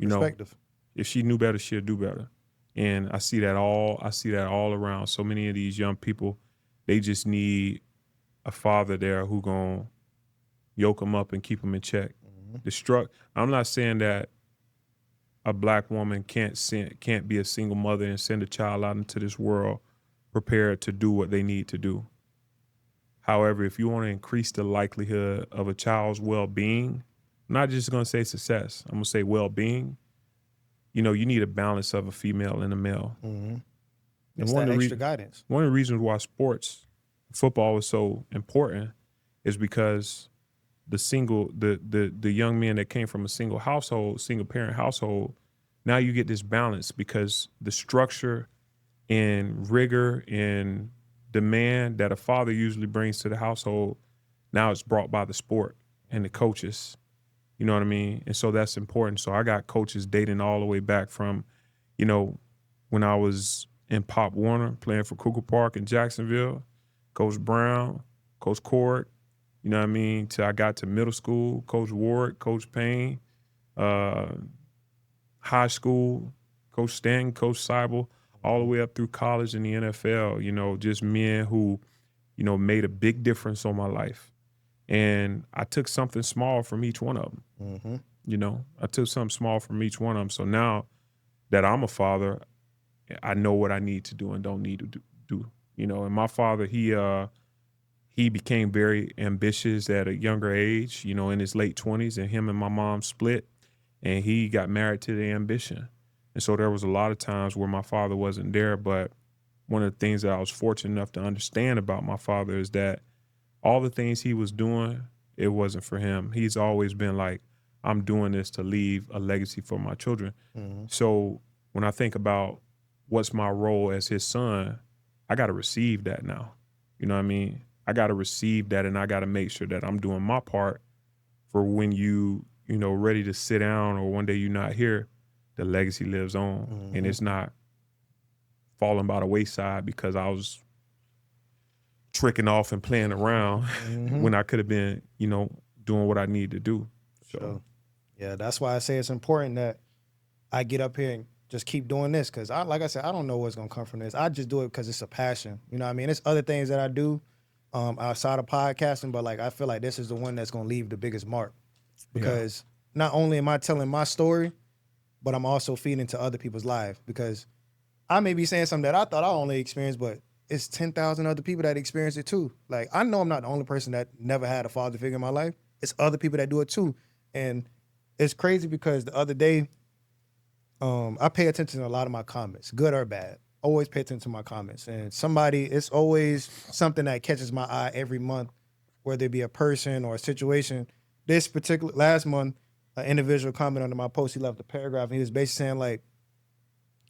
Perspective. If she knew better, she'd do better. And I see that all around. So many of these young people, they just need a father there who gonna yoke them up and keep them in check. I'm not saying that a Black woman can't be a single mother and send a child out into this world prepared to do what they need to do. However, if you want to increase the likelihood of a child's well-being, I'm not just going to say success, I'm going to say well-being, you need a balance of a female and a male. And one of the extra guidance. One of the reasons why football is so important is because the young men that came from a single parent household, now you get this balance because the structure and rigor and demand that a father usually brings to the household, now it's brought by the sport and the coaches. You know what I mean? And so that's important. So I got coaches dating all the way back from, when I was in Pop Warner playing for Cougar Park in Jacksonville, Coach Brown, Coach Cord, you know what I mean? Till I got to middle school, Coach Ward, Coach Payne, high school, Coach Stanton, Coach Seibel, all the way up through college and the NFL, just men who, made a big difference on my life. And I took something small from each one of them. I took something small from each one of them. So now that I'm a father, I know what I need to do and don't need to do. And my father, he became very ambitious at a younger age, in his late 20s, and him and my mom split, and he got married to the ambition. And so there was a lot of times where my father wasn't there, but one of the things that I was fortunate enough to understand about my father is that all the things he was doing, it wasn't for him. He's always been like, I'm doing this to leave a legacy for my children. So when I think about what's my role as his son, I got to receive that now. You know what I mean? I got to receive that, and I got to make sure that I'm doing my part for when ready to sit down or one day you're not here, the legacy lives on. And it's not falling by the wayside because I was tricking off and playing around when I could have been, doing what I need to do. So, yeah, that's why I say it's important that I get up here and just keep doing this because like I said, I don't know what's gonna come from this. I just do it because it's a passion. You know what I mean? There's other things that I do outside of podcasting, but like I feel like this is the one that's gonna leave the biggest mark because not only am I telling my story, but I'm also feeding into other people's lives because I may be saying something that I thought I only experienced, but it's 10,000 other people that experience it too. Like I know I'm not the only person that never had a father figure in my life. It's other people that do it too. And it's crazy because the other day, I pay attention to a lot of my comments, good or bad. Always pay attention to my comments. And it's always something that catches my eye every month, whether it be a person or a situation. This particular last month, an individual comment under my post, he left a paragraph and he was basically saying like,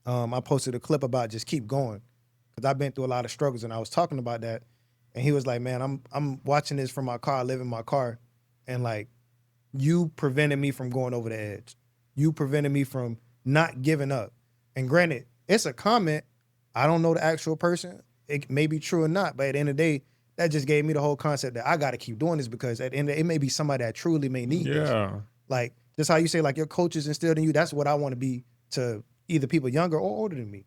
I posted a clip about just keep going. Because I've been through a lot of struggles and I was talking about that. And he was like, man, I'm watching this from my car, I live in my car. And like, you prevented me from going over the edge. You prevented me from not giving up. And granted, it's a comment. I don't know the actual person. It may be true or not, but at the end of the day, that just gave me the whole concept that I got to keep doing this because at the end of the day, it may be somebody that truly may need this. Like, just how you say, like, your coaches instilled in you, that's what I want to be to either people younger or older than me.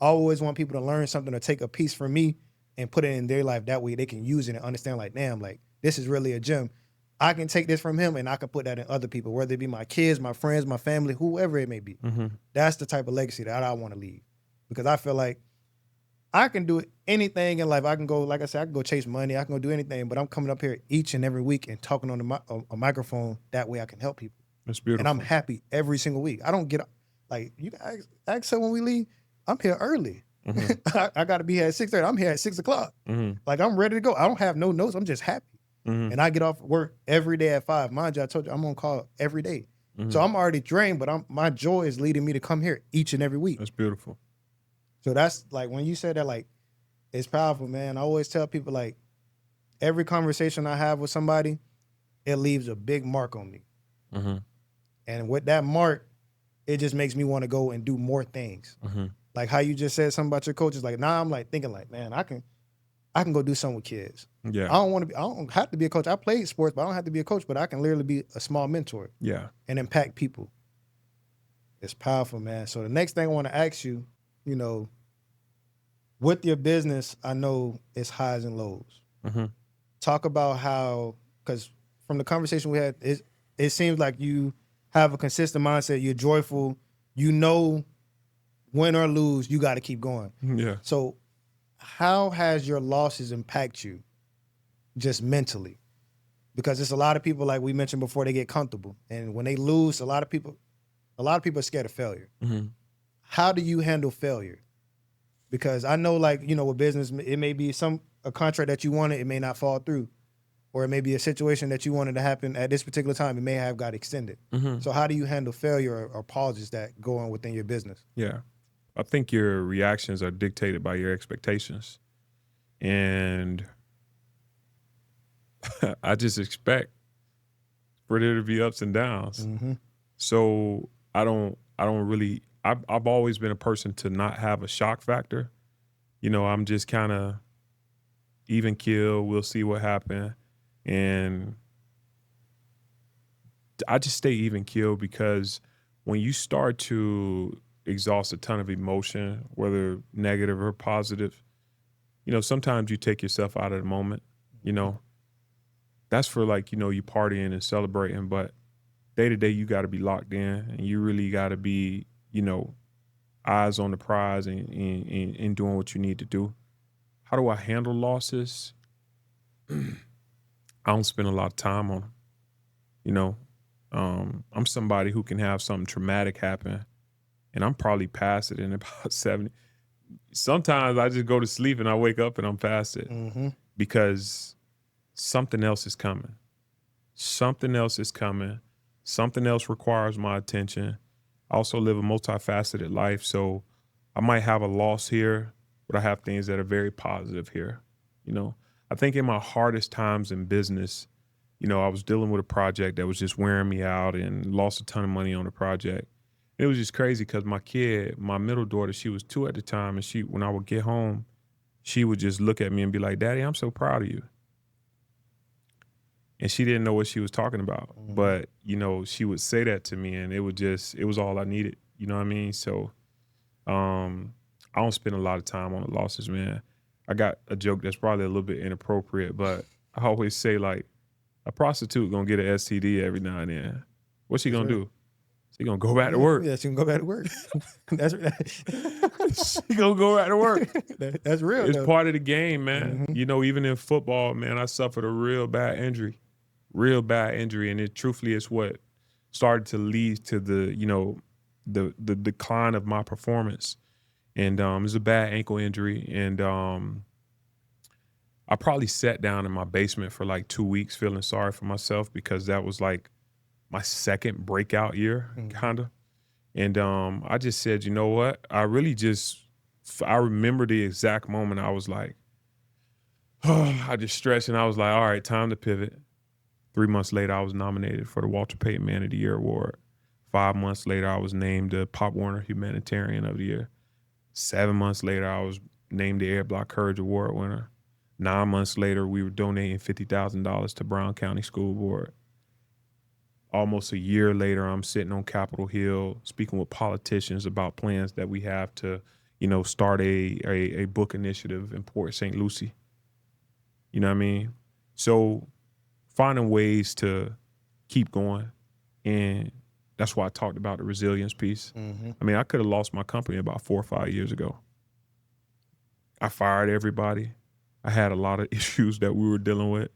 I always want people to learn something or take a piece from me and put it in their life. That way they can use it and understand, like, damn, like, this is really a gem. I can take this from him and I can put that in other people, whether it be my kids, my friends, my family, whoever it may be. Mm-hmm. That's the type of legacy that I want to leave. Because I feel like I can do anything in life. I can go, like I said, I can go chase money. I can go do anything, but I'm coming up here each and every week and talking on a microphone. That way I can help people. That's beautiful. And I'm happy every single week. I don't get, like, you ask someone when we leave, I'm here early. Mm-hmm. I got to be here at 6:30. I'm here at 6 o'clock. Mm-hmm. Like, I'm ready to go. I don't have no notes. I'm just happy. Mm-hmm. And I get off work every day at 5. Mind you, I told you I'm on call every day. Mm-hmm. So I'm already drained, but my joy is leading me to come here each and every week. That's beautiful. So that's like, when you said that, like, it's powerful, man. I always tell people, like, every conversation I have with somebody, it leaves a big mark on me. Mm-hmm. And with that mark, it just makes me want to go and do more things. Mm-hmm. Like how you just said something about your coaches. Like now I'm like thinking like, man, I can go do something with kids. Yeah. I don't have to be a coach. I played sports, but I don't have to be a coach, but I can literally be a small mentor. Yeah. And impact people. It's powerful, man. So the next thing I want to ask you, you know, with your business, I know it's highs and lows. Mm-hmm. Talk about how, because from the conversation we had, it seems like you have a consistent mindset. You're joyful. You know, win or lose, you got to keep going. Yeah. So how has your losses impact you just mentally? Because it's a lot of people, like we mentioned before, they get comfortable. And when they lose, a lot of people are scared of failure. Mm-hmm. How do you handle failure? Because I know, like, you know, with business, it may be a contract that you wanted, it may not fall through. Or it may be a situation that you wanted to happen at this particular time, it may have got extended. Mm-hmm. So how do you handle failure or pauses that go on within your business? Yeah. I think your reactions are dictated by your expectations. And I just expect for there to be ups and downs. Mm-hmm. So I've always been a person to not have a shock factor. You know, I'm just kind of even keel, we'll see what happens. And I just stay even keel because when you start to exhaust a ton of emotion, whether negative or positive, you know, sometimes you take yourself out of the moment, you know. That's for, like, you know, you partying and celebrating, but day to day you got to be locked in and you really got to be, you know, eyes on the prize and doing what you need to do. How do I handle losses? I don't spend a lot of time on them, you know. I'm somebody who can have something traumatic happen and I'm probably past it in about 70. Sometimes I just go to sleep and I wake up and I'm past it. Mm-hmm. Because something else is coming. Something else is coming. Something else requires my attention. I also live a multifaceted life, so I might have a loss here, but I have things that are very positive here. You know, I think in my hardest times in business, you know, I was dealing with a project that was just wearing me out and lost a ton of money on the project. It was just crazy because my middle daughter, she was 2 at the time, and when I would get home, she would just look at me and be like, "Daddy, I'm so proud of you." And she didn't know what she was talking about. Mm-hmm. But, you know, she would say that to me and it was all I needed. You know what I mean? So I don't spend a lot of time on the losses, man. I got a joke that's probably a little bit inappropriate, but I always say like a prostitute gonna get an STD every now and then. What's she That's gonna right. do? She gonna go back to work. Yeah, she can go back to work. That's She gonna go back to work. that's real It's though. part of the game, man. Mhm. You know, even in football, man, I suffered a real bad injury, and it truthfully is what started to lead to the decline of my performance. And it was a bad ankle injury, and I probably sat down in my basement for like 2 weeks, feeling sorry for myself because that was like my second breakout year, kind of. And I just said, you know what? I remember the exact moment I was like, I just stretched and I was like, all right, time to pivot. 3 months later, I was nominated for the Walter Payton Man of the Year award. 5 months later, I was named the Pop Warner Humanitarian of the Year. 7 months later, I was named the Air Block Courage Award winner. 9 months later, we were donating $50,000 to Brown County School Board. Almost a year later, I'm sitting on Capitol Hill speaking with politicians about plans that we have to, start a book initiative in Port St. Lucie. You know what I mean? So finding ways to keep going. And that's why I talked about the resilience piece. I mean, I could have lost my company about 4 or 5 years ago. I fired everybody. I had a lot of issues that we were dealing with.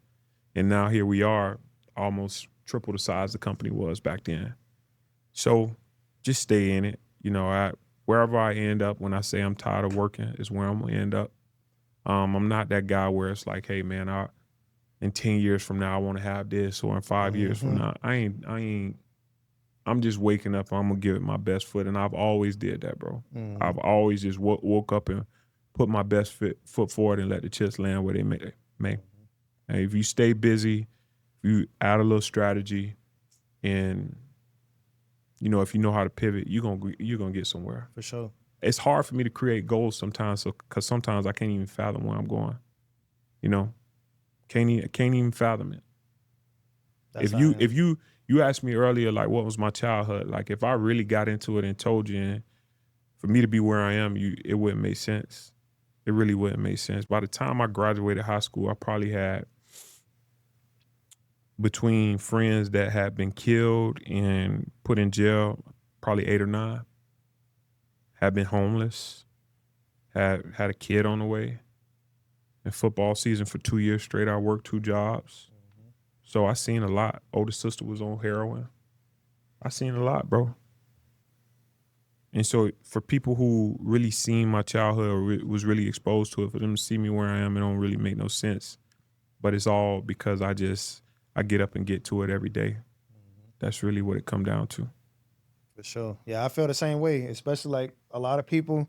And now here we are, almost triple the size the company was back then. So just stay in it. Wherever I end up when I say I'm tired of working is where I'm gonna end up. I'm not that guy where it's like, hey man, in 10 years from now I want to have this, or in 5 years from now. I'm just waking up. I'm gonna give it my best foot, and I've always did that, bro. I've always just woke up and put my best foot forward and let the chips land where they may. And if you stay busy, if you add a little strategy, and if you know how to pivot, you're gonna get somewhere. For sure. It's hard for me to create goals sometimes, because sometimes I can't even fathom where I'm going. Can't even fathom it. That's If you asked me earlier, like, what was my childhood like? If I really got into it and told you, and for me to be where I am, it wouldn't make sense. It really wouldn't make sense. By the time I graduated high school, I probably had, between friends that had been killed and put in jail, probably 8 or 9. Had been homeless. Had a kid on the way. In football season for 2 years straight, I worked 2 jobs. So I seen a lot. Older sister was on heroin. I seen a lot, bro. And so for people who really seen my childhood or was really exposed to it, for them to see me where I am, it don't really make no sense. But it's all because I get up and get to it every day. That's really what it come down to. For sure. Yeah, I feel the same way, especially like a lot of people,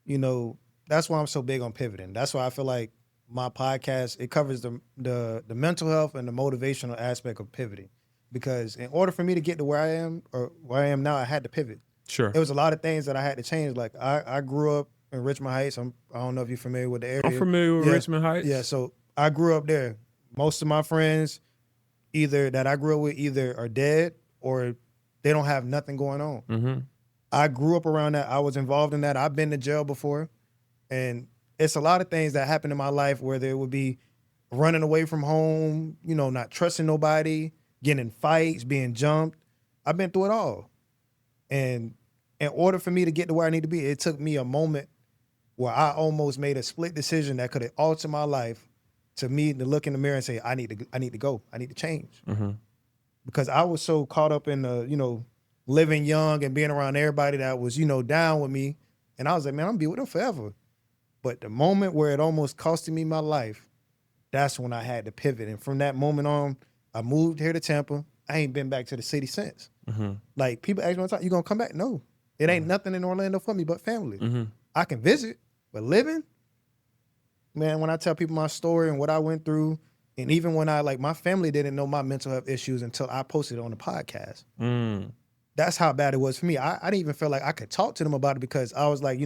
that's why I'm so big on pivoting. That's why I feel like my podcast, it covers the mental health and the motivational aspect of pivoting. Because in order for me to get to where I am or where I am now, I had to pivot. Sure. There was a lot of things that I had to change. Like I grew up in Richmond Heights. I don't know if you're familiar with the area. I'm familiar with Richmond Heights. Yeah, so I grew up there. Most of my friends either that I grew up with either are dead or they don't have nothing going on. Mm-hmm. I grew up around that. I was involved in that. I've been to jail before. And it's a lot of things that happened in my life where there would be running away from home, not trusting nobody, getting in fights, being jumped. I've been through it all. And in order for me to get to where I need to be, it took me a moment where I almost made a split decision that could have altered my life, to me to look in the mirror and say, I need to go. I need to change. Mm-hmm. Because I was so caught up in the, living young and being around everybody that was, down with me. And I was like, man, I'm gonna be with them forever. But the moment where it almost costed me my life, that's when I had to pivot. And from that moment on, I moved here to Tampa. I ain't been back to the city since. Mm-hmm. Like, people ask me all the time, you gonna come back? No. It ain't nothing in Orlando for me but family. Mm-hmm. I can visit, but living, man, when I tell people my story and what I went through, and even when my family didn't know my mental health issues until I posted it on the podcast. That's how bad it was for me. I didn't even feel like I could talk to them about it, because I was like,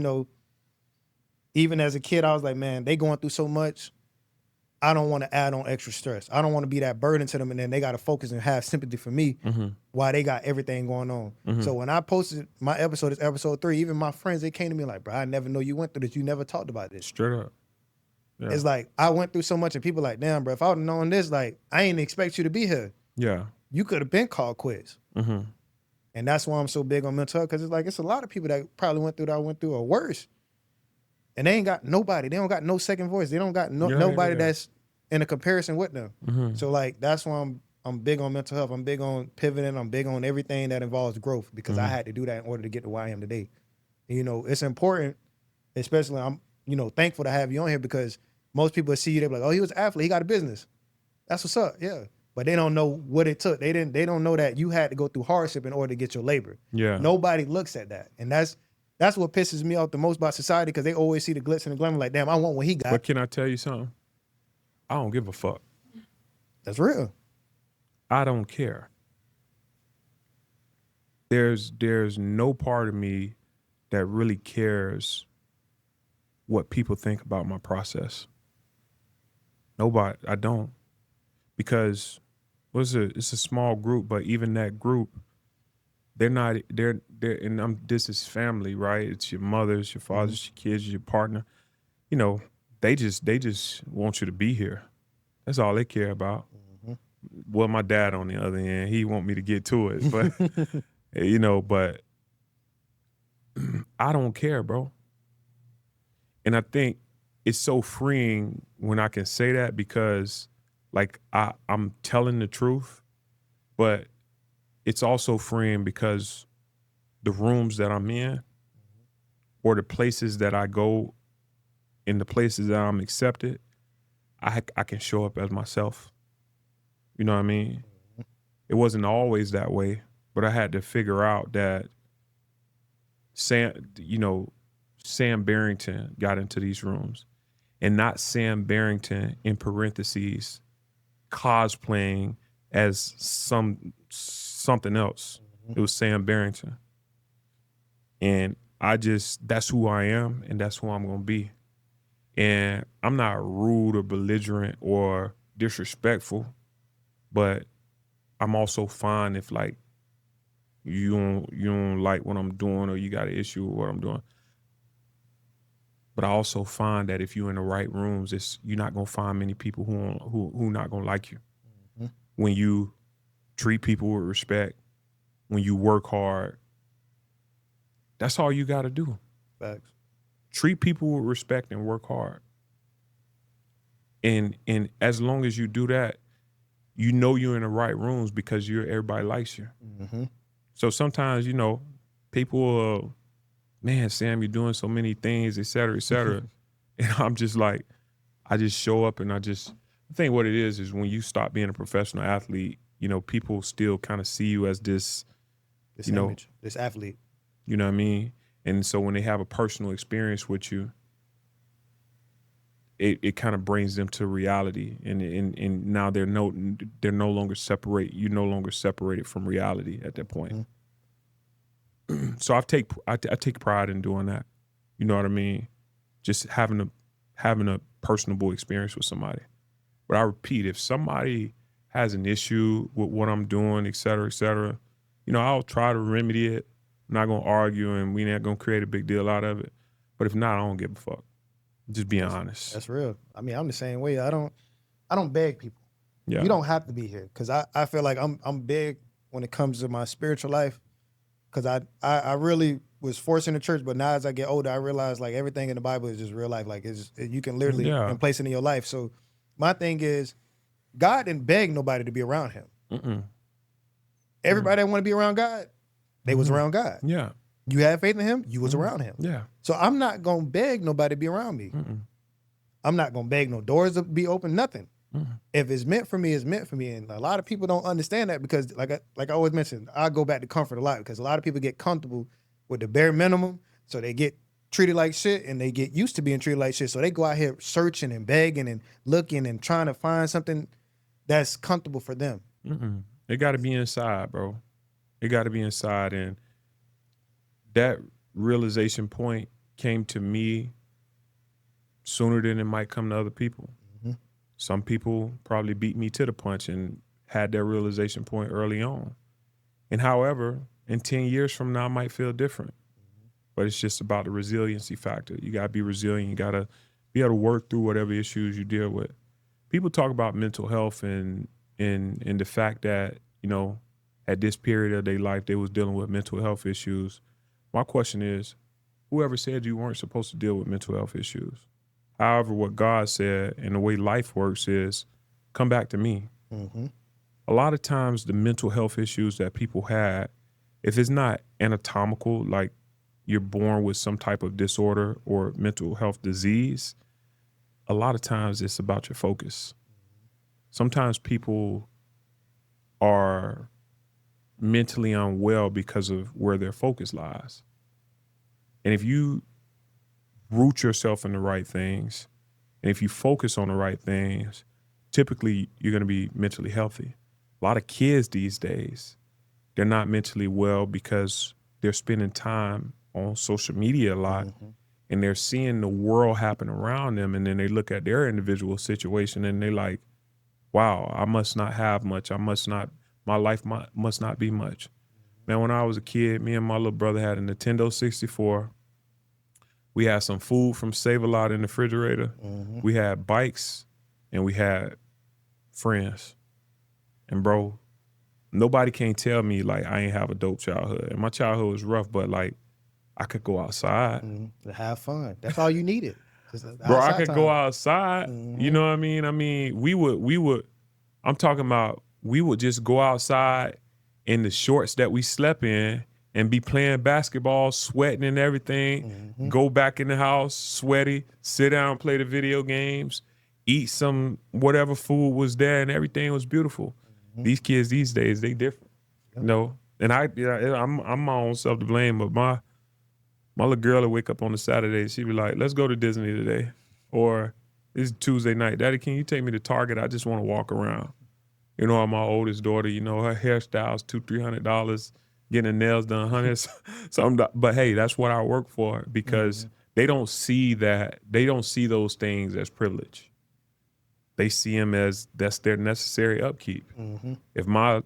even as a kid, I was like, man, they going through so much. I don't want to add on extra stress. I don't want to be that burden to them, and then they got to focus and have sympathy for me while they got everything going on. So when I posted my episode, it's episode 3, even my friends, they came to me like, bro, I never know you went through this. You never talked about this. Straight up. Yeah. It's like, I went through so much, and people like, damn, bro, if I would have known this, like, I ain't expect you to be here. Yeah. You could have been called quits. And that's why I'm so big on mental health, because it's like, it's a lot of people that probably went through that I went through or worse. And they ain't got nobody. They don't got no second voice. They don't got nobody that's in a comparison with them. So like, that's why I'm big on mental health. I'm big on pivoting. I'm big on everything that involves growth, because I had to do that in order to get to where I am today. And, you know, it's important, especially I'm, you know, thankful to have you on here, because most people see you, they're like, oh, he was an athlete, he got a business. That's what's up, yeah. But they don't know what it took. They don't know that you had to go through hardship in order to get your labor. Yeah. Nobody looks at that. And that's what pisses me off the most about society, because they always see the glitz and the glamour like, damn, I want what he got. But can I tell you something? I don't give a fuck. That's real. I don't care. There's no part of me that really cares what people think about my process. Nobody. I don't. Because it's a small group, but even that group, they're and this is family, right? It's your mothers, your fathers, your kids, your partner. You know, they just want you to be here. That's all they care about. Well, my dad on the other end, he want me to get to it, but you know, but I don't care, bro. And I think it's so freeing when I can say that, because like I'm telling the truth, but it's also freeing because the rooms that I'm in or the places that I go and the places that I'm accepted, I can show up as myself. You know what I mean? It wasn't always that way, but I had to figure out that Sam Barrington got into these rooms, and not Sam Barrington in parentheses cosplaying as something else. It was Sam Barrington. And that's who I am, and that's who I'm gonna be. And I'm not rude or belligerent or disrespectful, but I'm also fine if like you don't like what I'm doing, or you got an issue with what I'm doing. But I also find that if you're in the right rooms, you're not gonna find many people who not gonna like you. When you treat people with respect, when you work hard, that's all you gotta do. Facts. Treat people with respect and work hard. And as long as you do that, you know you're in the right rooms, because everybody likes you. So sometimes, you know, people man, Sam, you're doing so many things, et cetera, et cetera. And I'm just like, I just show up, and I think what it is when you stop being a professional athlete, you know, people still kind of see you as this you know, image, this athlete. You know what I mean? And so when they have a personal experience with you, it kind of brings them to reality, and now they're no longer separate. You're no longer separated from reality at that point. So I take pride in doing that. You know what I mean? Just having a personable experience with somebody. But I repeat, if somebody has an issue with what I'm doing, et cetera, you know, I'll try to remedy it. I'm not gonna argue, and we're not gonna create a big deal out of it. But if not, I don't give a fuck. Just being honest. That's real. I mean, I'm the same way. I don't beg people. Yeah. You don't have to be here, because I feel like I'm big when it comes to my spiritual life, because I really was forced in the church, but now as I get older, I realize like everything in the Bible is just real life. Like you can literally place it in your life. So my thing is, God didn't beg nobody to be around him. Everybody that want to be around God, they was around God. Yeah. You had faith in him, you was around him. Yeah. So I'm not gonna beg nobody to be around me. I'm not gonna beg no doors to be open, nothing. If it's meant for me, it's meant for me. And a lot of people don't understand that, because like I always mentioned, I go back to comfort a lot, because a lot of people get comfortable with the bare minimum, so they get treated like shit, and they get used to being treated like shit. So they go out here searching and begging and looking and trying to find something that's comfortable for them. It got to be inside, bro. It got to be inside. And that realization point came to me sooner than it might come to other people. Some people probably beat me to the punch and had their realization point early on. And however, in 10 years from now, I might feel different. But it's just about the resiliency factor. You got to be resilient. You got to be able to work through whatever issues you deal with. People talk about mental health and the fact that, at this period of their life, they was dealing with mental health issues. My question is, whoever said you weren't supposed to deal with mental health issues? However, what God said and the way life works is, come back to me. Mm-hmm. A lot of times the mental health issues that people had, if it's not anatomical, like you're born with some type of disorder or mental health disease, a lot of times it's about your focus. Sometimes people are mentally unwell because of where their focus lies. And if you root yourself in the right things, and if you focus on the right things, typically you're going to be mentally healthy. A lot of kids these days, they're not mentally well because they're spending time on social media a lot, and they're seeing the world happen around them, and then they look at their individual situation and they're like, wow, I must not have much. My life must not be much. Man, when I was a kid, me and my little brother had a Nintendo 64. We had some food from Save-A-Lot in the refrigerator. Mm-hmm. We had bikes, and we had friends. And bro, nobody can tell me like I ain't have a dope childhood. And my childhood was rough, but like I could go outside. To have fun. That's all you needed. Bro, I could go outside. Mm-hmm. You know what I mean? We would, I'm talking about, we would just go outside in the shorts that we slept in and be playing basketball, sweating and everything, go back in the house, sweaty, sit down, play the video games, eat some whatever food was there, and everything was beautiful. These kids these days, they different. And I'm my own self to blame, but my little girl would wake up on a Saturday, she'd be like, let's go to Disney today. Or it's Tuesday night. Daddy, can you take me to Target? I just want to walk around. My oldest daughter, her hairstyle's $200-$300, getting her nails done, $100. But hey, that's what I work for, because they don't see that. They don't see those things as privilege. They see them as that's their necessary upkeep. If my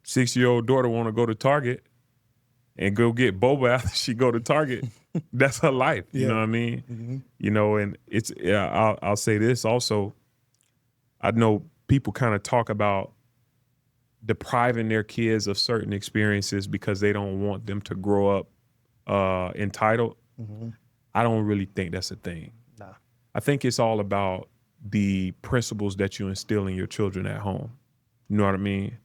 6-year-old daughter want to go to Target and go get boba after she go to Target, that's her life. You know what I mean? And it's, I'll say this also. I know people kind of talk about depriving their kids of certain experiences because they don't want them to grow up entitled. I don't really think that's a thing. Nah. I think it's all about the principles that you instill in your children at home. You know what I mean?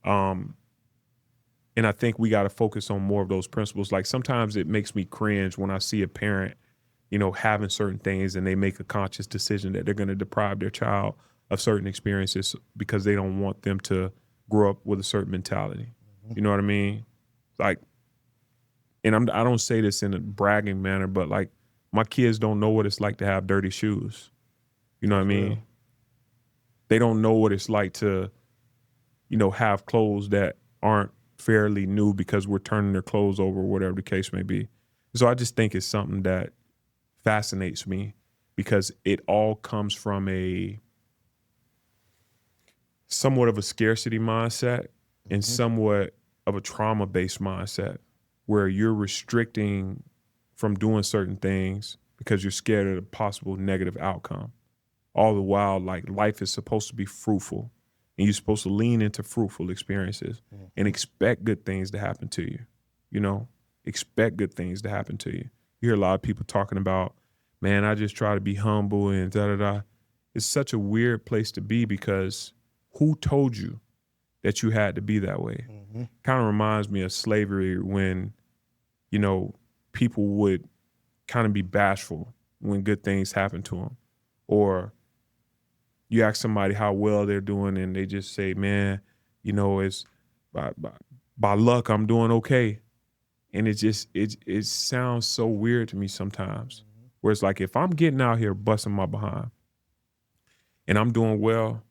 And I think we got to focus on more of those principles. Like sometimes it makes me cringe when I see a parent, having certain things and they make a conscious decision that they're going to deprive their child of certain experiences because they don't want them to grow up with a certain mentality. You know what I mean? Like, and I don't say this in a bragging manner, but like my kids don't know what it's like to have dirty shoes. You know what I mean? Real. They don't know what it's like to, have clothes that aren't fairly new because we're turning their clothes over, whatever the case may be. So I just think it's something that fascinates me because it all comes from a somewhat of a scarcity mindset and somewhat of a trauma-based mindset where you're restricting from doing certain things because you're scared of the possible negative outcome. All the while, like, life is supposed to be fruitful, and you're supposed to lean into fruitful experiences and expect good things to happen to you. Expect good things to happen to you. You hear a lot of people talking about, man, I just try to be humble and da-da-da. It's such a weird place to be because who told you that you had to be that way? Kind of reminds me of slavery when, people would kind of be bashful when good things happen to them. Or you ask somebody how well they're doing and they just say, man, it's by luck I'm doing okay. And it sounds so weird to me sometimes. Where it's like, if I'm getting out here busting my behind and I'm doing well,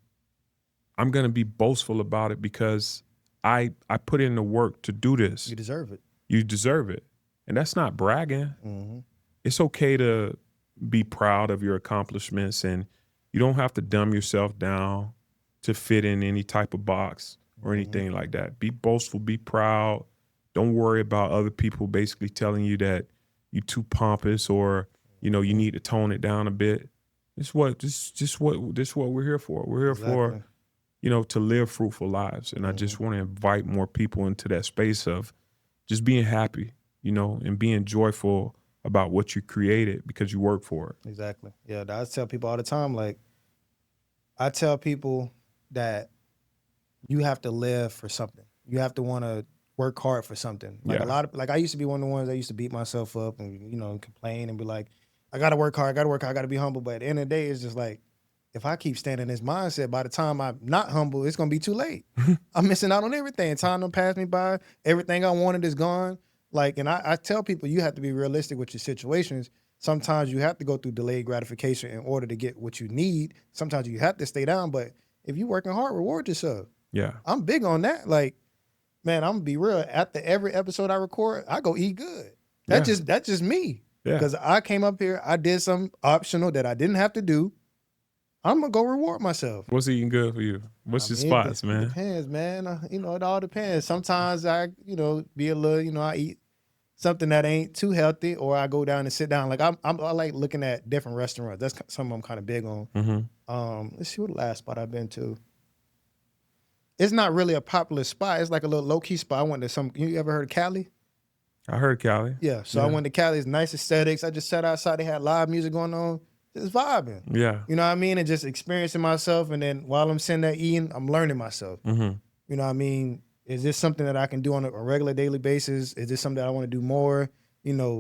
I'm going to be boastful about it because I put in the work to do this. You deserve it. You deserve it. And that's not bragging. It's okay to be proud of your accomplishments and, You don't have to dumb yourself down to fit in any type of box or anything like that. Be boastful, be proud. Don't worry about other people basically telling you that you're too pompous or, you need to tone it down a bit. It's what we're here for. We're here for, Exactly. to live fruitful lives. And I just want to invite more people into that space of just being happy, and being joyful about what you created because you work for it. Exactly. Yeah, I tell people all the time, like, I tell people that you have to live for something. You have to want to work hard for something. Like a Yeah. lot of, like I used to be one of the ones that used to beat myself up and, complain and be like, I got to work hard, I got to be humble. But at the end of the day, it's just like, if I keep staying in this mindset, by the time I'm not humble, it's going to be too late. I'm missing out on everything. Time don't pass me by. Everything I wanted is gone. Like, and I tell people, you have to be realistic with your situations. Sometimes you have to go through delayed gratification in order to get what you need. Sometimes you have to stay down. But if you're working hard, reward yourself. Yeah. I'm big on that. Like, man, I'm gonna be real. After every episode I record, I go eat good. That's just me. Yeah. Because I came up here, I did something optional that I didn't have to do. I'm gonna go reward myself. What's eating good for you? What's your spots, It man? depends, man. It all depends. Sometimes I, be a little, I eat something that ain't too healthy, or I go down and sit down. Like I like looking at different restaurants. That's something I'm kind of big on. Mm-hmm. Let's see what the last spot I've been to. It's not really a popular spot. It's like a little low key spot. I went to you ever heard of Cali? I heard Cali. Yeah. So I went to Cali. It's nice aesthetics. I just sat outside. They had live music going on. Just vibing. Yeah. You know what I mean? And just experiencing myself. And then while I'm sitting there eating, I'm learning myself. Mm-hmm. You know what I mean? Is this something that I can do on a regular daily basis? Is this something that I want to do more?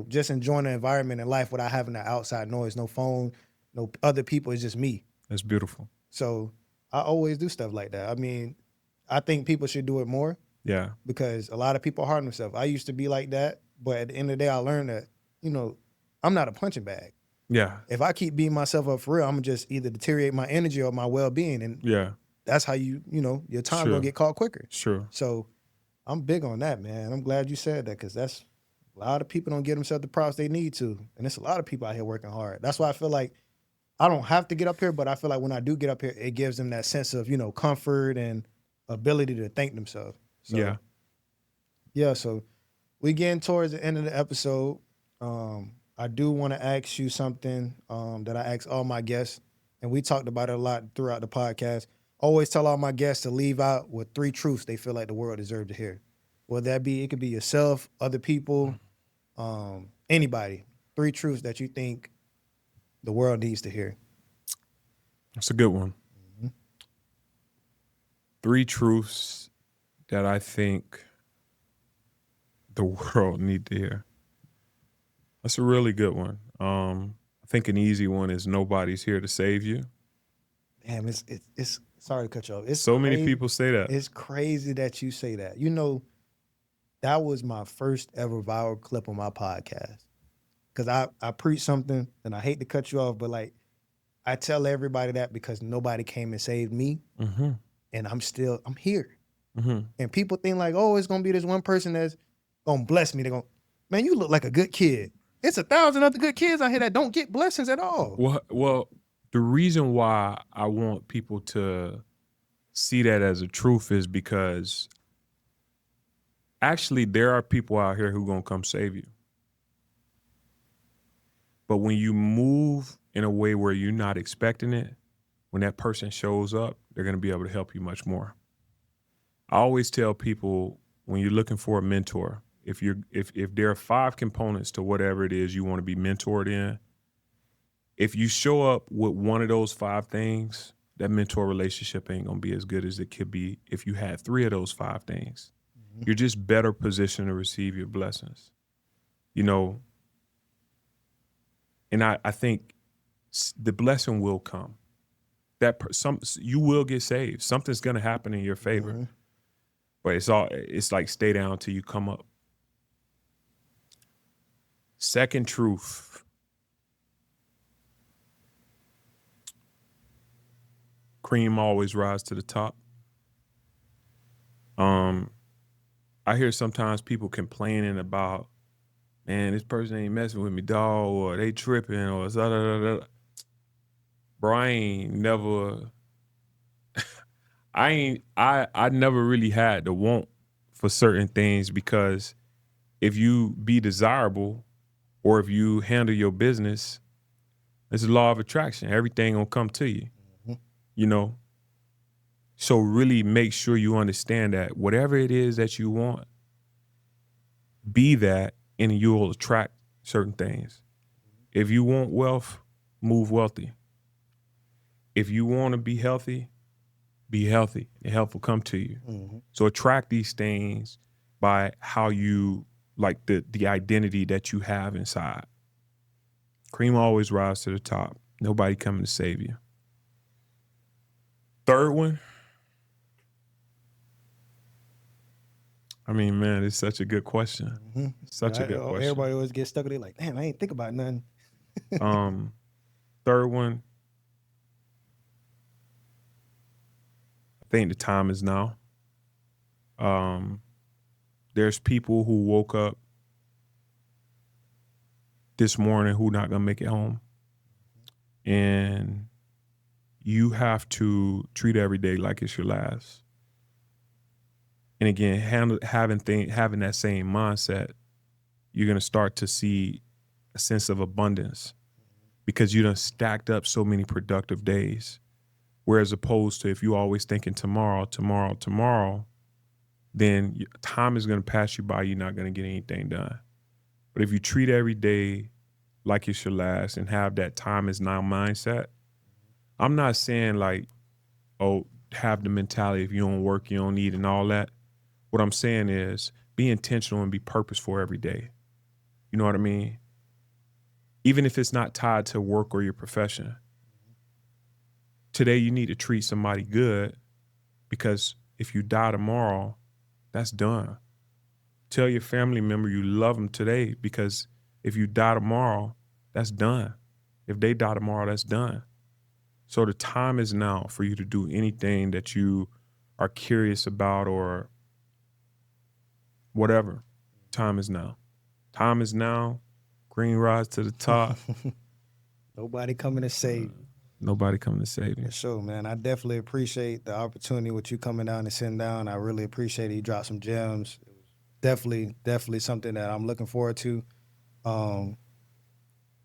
Just enjoying the environment and life without having that outside noise, no phone, no other people. It's just me. That's beautiful. So I always do stuff like that. I mean, I think people should do it more. Yeah. Because a lot of people harm themselves. I used to be like that, but at the end of the day, I learned that, I'm not a punching bag. Yeah. If I keep beating myself up for real, I'm gonna just either deteriorate my energy or my well-being. And that's how your time gonna get caught quicker. Sure. So I'm big on that, man. I'm glad you said that, because that's a lot of people don't give themselves the props they need to. And it's a lot of people out here working hard. That's why I feel like I don't have to get up here, but I feel like when I do get up here, it gives them that sense of, comfort and ability to thank themselves. So, yeah, so we getting towards the end of the episode. I do want to ask you something that I ask all my guests, and we talked about it a lot throughout the podcast. I always tell all my guests to leave out with 3 truths they feel like the world deserves to hear. Whether that be, it could be yourself, other people, anybody. 3 truths that you think the world needs to hear. That's a good one. 3 truths that I think the world need to hear. That's a really good one. I think an easy one is nobody's here to save you. Damn, it's sorry to cut you off. It's so many people say that. It's crazy that you say that. That was my first ever viral clip on my podcast. Because I preach something, and I hate to cut you off, but like, I tell everybody that because nobody came and saved me. Mm-hmm. And I'm here. Mm-hmm. And people think like, oh, it's gonna be this one person that's gonna bless me. They're gonna, man, you look like a good kid. It's 1,000 other good kids out here that don't get blessings at all. Well, the reason why I want people to see that as a truth is because actually there are people out here who gonna come save you. But when you move in a way where you're not expecting it, when that person shows up, they're going to be able to help you much more. I always tell people, when you're looking for a mentor, if there are 5 components to whatever it is you want to be mentored in, if you show up with one of those 5 things, that mentor relationship ain't going to be as good as it could be if you had 3 of those 5 things. Mm-hmm. You're just better positioned to receive your blessings. And I think the blessing will come. You will get saved. Something's gonna happen in your favor. Mm-hmm. But it's like stay down till you come up. Second truth. Cream always rise to the top. I hear sometimes people complaining about, man, this person ain't messing with me, dog, or they tripping, or da da da da. bro, I never really had the want for certain things, because if you be desirable or if you handle your business, it's a law of attraction. Everything gonna come to you, Mm-hmm. you know? So really make sure you understand that whatever it is that you want, be that, and you'll attract certain things. If you want wealth, move wealthy. If you want to be healthy, and health will come to you. Mm-hmm. So attract these things by how you, like, the identity that you have inside. Cream always rise to the top. Nobody coming to save you. Third one, I mean, man, it's such a good question. Mm-hmm. Such a good question. Everybody always gets stuck. They like, damn, I ain't think about nothing. Um, third one, I think the time is now. There's people who woke up this morning who not gonna make it home, and you have to treat every day like it's your last. And again, having that same mindset, you're gonna start to see a sense of abundance, because you done stacked up so many productive days. Whereas opposed to if you always thinking tomorrow, then time is gonna pass you by. You're not gonna get anything done. But if you treat every day like it's your last and have that time is now mindset, I'm not saying like, oh, have the mentality if you don't work, you don't eat and all that. What I'm saying is be intentional and be purposeful every day. You know what I mean? Even if it's not tied to work or your profession. Today you need to treat somebody good, because if you die tomorrow, that's done. Tell your family member you love them today, because if you die tomorrow, that's done. If they die tomorrow, that's done. So the time is now for you to do anything that you are curious about or whatever. Time is now. Time is now. Green rise to the top. Nobody coming to save you. Nobody coming to save you. For sure, man. I definitely appreciate the opportunity with you coming down and sitting down. I really appreciate it. You dropped some gems. It was definitely something that I'm looking forward to.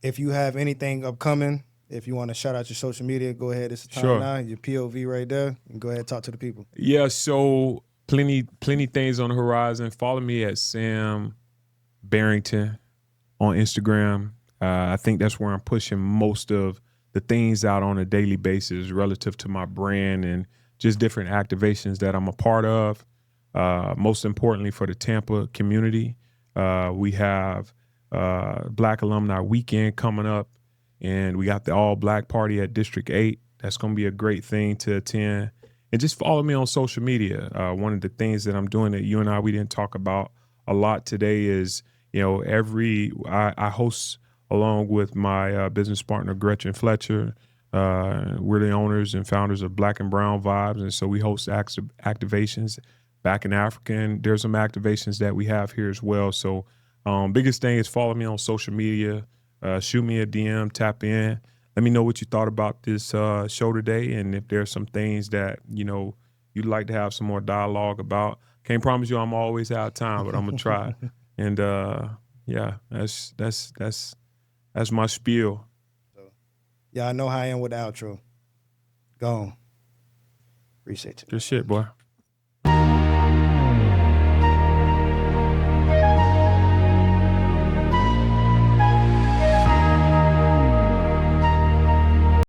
If you have anything upcoming, if you want to shout out your social media, go ahead. It's the time Sure. now. Your POV right there. And go ahead and talk to the people. Yeah, so plenty things on the horizon. Follow me at Sam Barrington on Instagram. I think that's where I'm pushing most of the things out on a daily basis relative to my brand and just different activations that I'm a part of. Most importantly for the Tampa community, we have Black Alumni Weekend coming up, and we got the All Black Party at District 8. That's going to be a great thing to attend. And just follow me on social media. One of the things that I'm doing that you and we didn't talk about a lot today is, you know, I host along with my business partner, Gretchen Fletcher. We're the owners and founders of Black and Brown Vibes. And so we host activations back in Africa. And there's some activations that we have here as well. So biggest thing is follow me on social media, shoot me a DM, tap in. Let me know what you thought about this show today, and if there's some things that, you know, you'd like to have some more dialogue about. Can't promise you I'm always out of time, but I'm gonna try. And yeah, that's my spiel. So, yeah, I know how I am with the outro. Gone. Appreciate you. Good shit, boy.